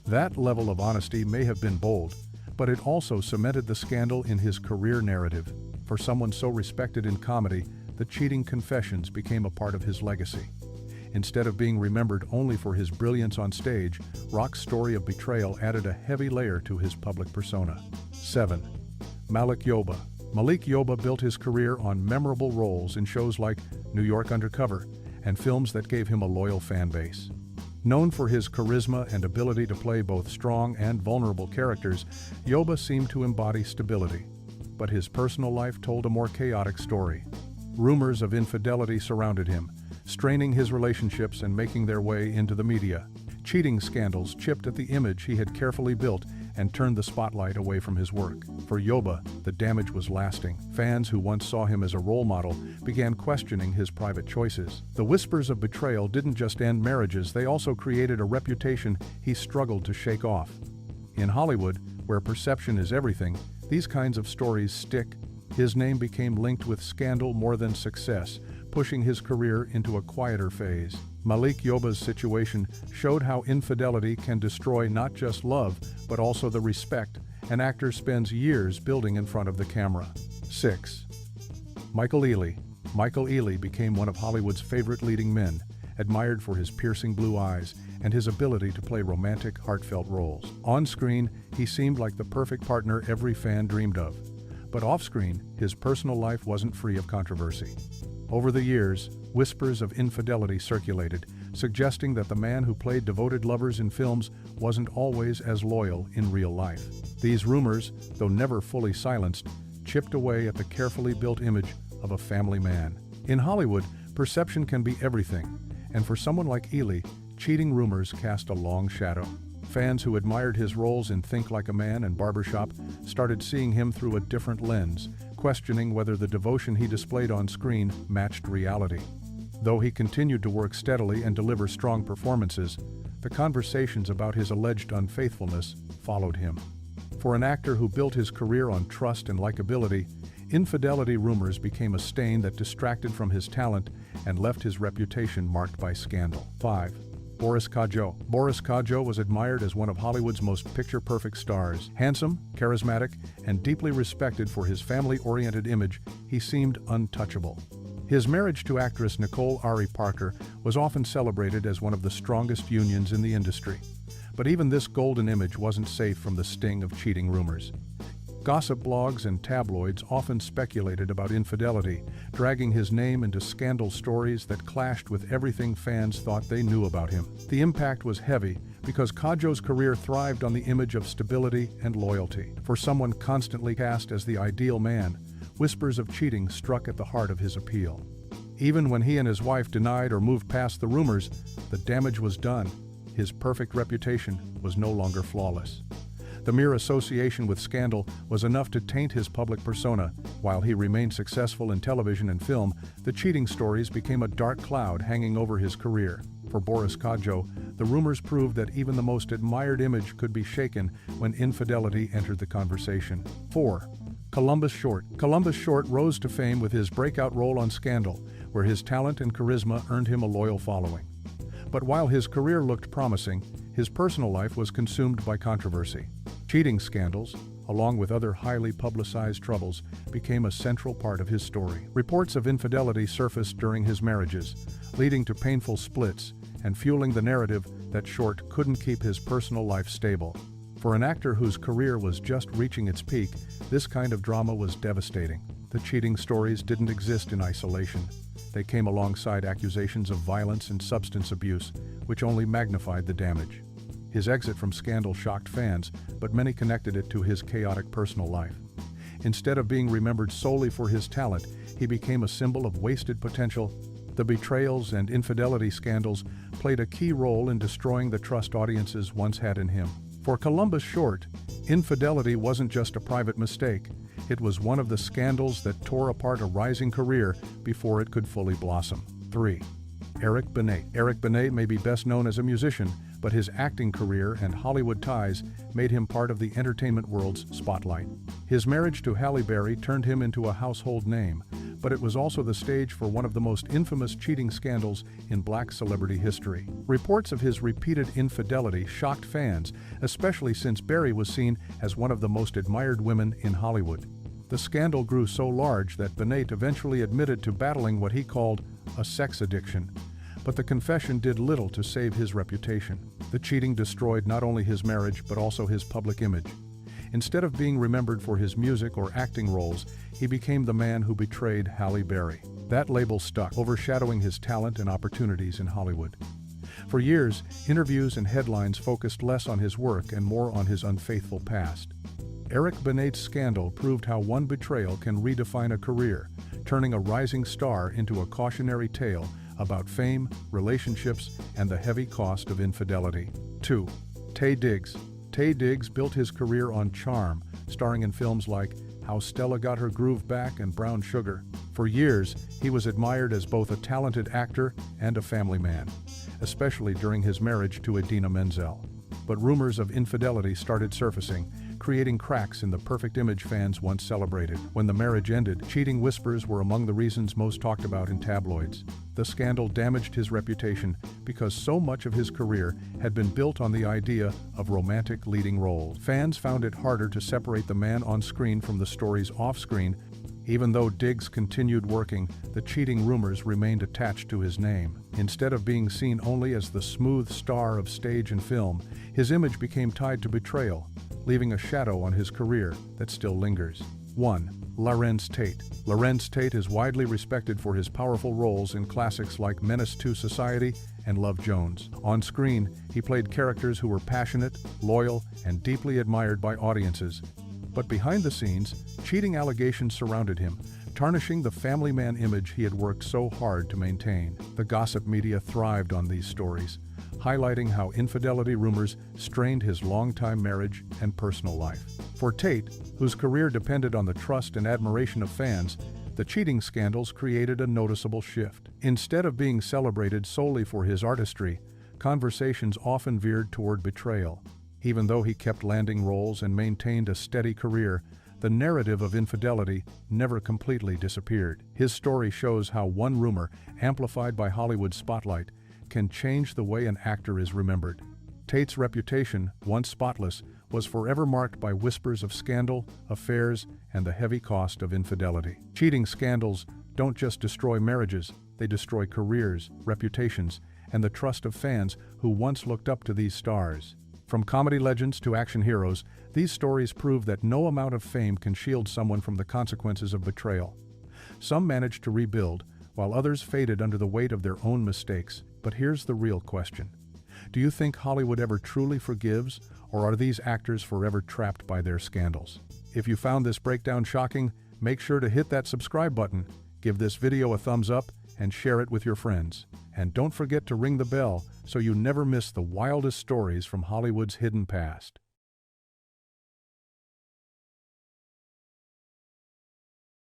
That level of honesty may have been bold, but it also cemented the scandal in his career narrative. For someone so respected in comedy, the cheating confessions became a part of his legacy. Instead of being remembered only for his brilliance on stage, Rock's story of betrayal added a heavy layer to his public persona. 7. Malik Yoba. Malik Yoba built his career on memorable roles in shows like New York Undercover and films that gave him a loyal fan base. Known for his charisma and ability to play both strong and vulnerable characters, Yoba seemed to embody stability. But his personal life told a more chaotic story. Rumors of infidelity surrounded him, straining his relationships and making their way into the media. Cheating scandals chipped at the image he had carefully built and turned the spotlight away from his work. For Yoba, the damage was lasting. Fans who once saw him as a role model began questioning his private choices. The whispers of betrayal didn't just end marriages, they also created a reputation he struggled to shake off. In Hollywood, where perception is everything, these kinds of stories stick. His name became linked with scandal more than success, pushing his career into a quieter phase. Malik Yoba's situation showed how infidelity can destroy not just love, but also the respect an actor spends years building in front of the camera. 6. Michael Ealy. Michael Ealy became one of Hollywood's favorite leading men, admired for his piercing blue eyes and his ability to play romantic, heartfelt roles. On screen, he seemed like the perfect partner every fan dreamed of. But off-screen, his personal life wasn't free of controversy. Over the years, whispers of infidelity circulated, suggesting that the man who played devoted lovers in films wasn't always as loyal in real life. These rumors, though never fully silenced, chipped away at the carefully built image of a family man. In Hollywood, perception can be everything, and for someone like Ealy, cheating rumors cast a long shadow. Fans who admired his roles in Think Like a Man and Barbershop started seeing him through a different lens, questioning whether the devotion he displayed on screen matched reality. Though he continued to work steadily and deliver strong performances, the conversations about his alleged unfaithfulness followed him. For an actor who built his career on trust and likability, infidelity rumors became a stain that distracted from his talent and left his reputation marked by scandal. 5. Boris Kodjoe. Boris Kodjoe was admired as one of Hollywood's most picture-perfect stars. Handsome, charismatic, and deeply respected for his family-oriented image, he seemed untouchable. His marriage to actress Nicole Ari Parker was often celebrated as one of the strongest unions in the industry. But even this golden image wasn't safe from the sting of cheating rumors. Gossip blogs and tabloids often speculated about infidelity, dragging his name into scandal stories that clashed with everything fans thought they knew about him. The impact was heavy because Kodjoe's career thrived on the image of stability and loyalty. For someone constantly cast as the ideal man, whispers of cheating struck at the heart of his appeal. Even when he and his wife denied or moved past the rumors, the damage was done. His perfect reputation was no longer flawless. The mere association with scandal was enough to taint his public persona. While he remained successful in television and film, the cheating stories became a dark cloud hanging over his career. For Boris Kodjoe, the rumors proved that even the most admired image could be shaken when infidelity entered the conversation. 4. Columbus Short. Columbus Short rose to fame with his breakout role on Scandal, where his talent and charisma earned him a loyal following. But while his career looked promising, his personal life was consumed by controversy. Cheating scandals, along with other highly publicized troubles, became a central part of his story. Reports of infidelity surfaced during his marriages, leading to painful splits and fueling the narrative that Short couldn't keep his personal life stable. For an actor whose career was just reaching its peak, this kind of drama was devastating. The cheating stories didn't exist in isolation. They came alongside accusations of violence and substance abuse, which only magnified the damage. His exit from Scandal shocked fans, but many connected it to his chaotic personal life. Instead of being remembered solely for his talent, he became a symbol of wasted potential. The betrayals and infidelity scandals played a key role in destroying the trust audiences once had in him. For Columbus Short, infidelity wasn't just a private mistake. It was one of the scandals that tore apart a rising career before it could fully blossom. 3. Eric Benet. Eric Benet may be best known as a musician, but his acting career and Hollywood ties made him part of the entertainment world's spotlight. His marriage to Halle Berry turned him into a household name, but it was also the stage for one of the most infamous cheating scandals in black celebrity history. Reports of his repeated infidelity shocked fans, especially since Berry was seen as one of the most admired women in Hollywood. The scandal grew so large that Benet eventually admitted to battling what he called a sex addiction. But the confession did little to save his reputation. The cheating destroyed not only his marriage but also his public image. Instead of being remembered for his music or acting roles, he became the man who betrayed Halle Berry. That label stuck, overshadowing his talent and opportunities in Hollywood. For years, interviews and headlines focused less on his work and more on his unfaithful past. Eric Benet's scandal proved how one betrayal can redefine a career, turning a rising star into a cautionary tale about fame, relationships, and the heavy cost of infidelity. 2. Taye Diggs. Taye Diggs built his career on charm, starring in films like How Stella Got Her Groove Back and Brown Sugar. For years, he was admired as both a talented actor and a family man, especially during his marriage to Idina Menzel. But rumors of infidelity started surfacing, creating cracks in the perfect image fans once celebrated. When the marriage ended, cheating whispers were among the reasons most talked about in tabloids. The scandal damaged his reputation because so much of his career had been built on the idea of romantic leading roles. Fans found it harder to separate the man on screen from the stories off-screen. Even though Diggs continued working, the cheating rumors remained attached to his name. Instead of being seen only as the smooth star of stage and film, his image became tied to betrayal, leaving a shadow on his career that still lingers. 1. Larenz Tate. Larenz Tate is widely respected for his powerful roles in classics like Menace to Society and Love Jones. On screen, he played characters who were passionate, loyal, and deeply admired by audiences. But behind the scenes, cheating allegations surrounded him, tarnishing the family man image he had worked so hard to maintain. The gossip media thrived on these stories, highlighting how infidelity rumors strained his longtime marriage and personal life. For Tate, whose career depended on the trust and admiration of fans, the cheating scandals created a noticeable shift. Instead of being celebrated solely for his artistry, conversations often veered toward betrayal. Even though he kept landing roles and maintained a steady career, the narrative of infidelity never completely disappeared. His story shows how one rumor, amplified by Hollywood's spotlight, can change the way an actor is remembered. Tate's reputation, once spotless, was forever marked by whispers of scandal, affairs, and the heavy cost of infidelity. Cheating scandals don't just destroy marriages, they destroy careers, reputations, and the trust of fans who once looked up to these stars. From comedy legends to action heroes, these stories prove that no amount of fame can shield someone from the consequences of betrayal. Some managed to rebuild, while others faded under the weight of their own mistakes. But here's the real question. Do you think Hollywood ever truly forgives, or are these actors forever trapped by their scandals? If you found this breakdown shocking, make sure to hit that subscribe button, give this video a thumbs up, and share it with your friends. And don't forget to ring the bell so you never miss the wildest stories from Hollywood's hidden past.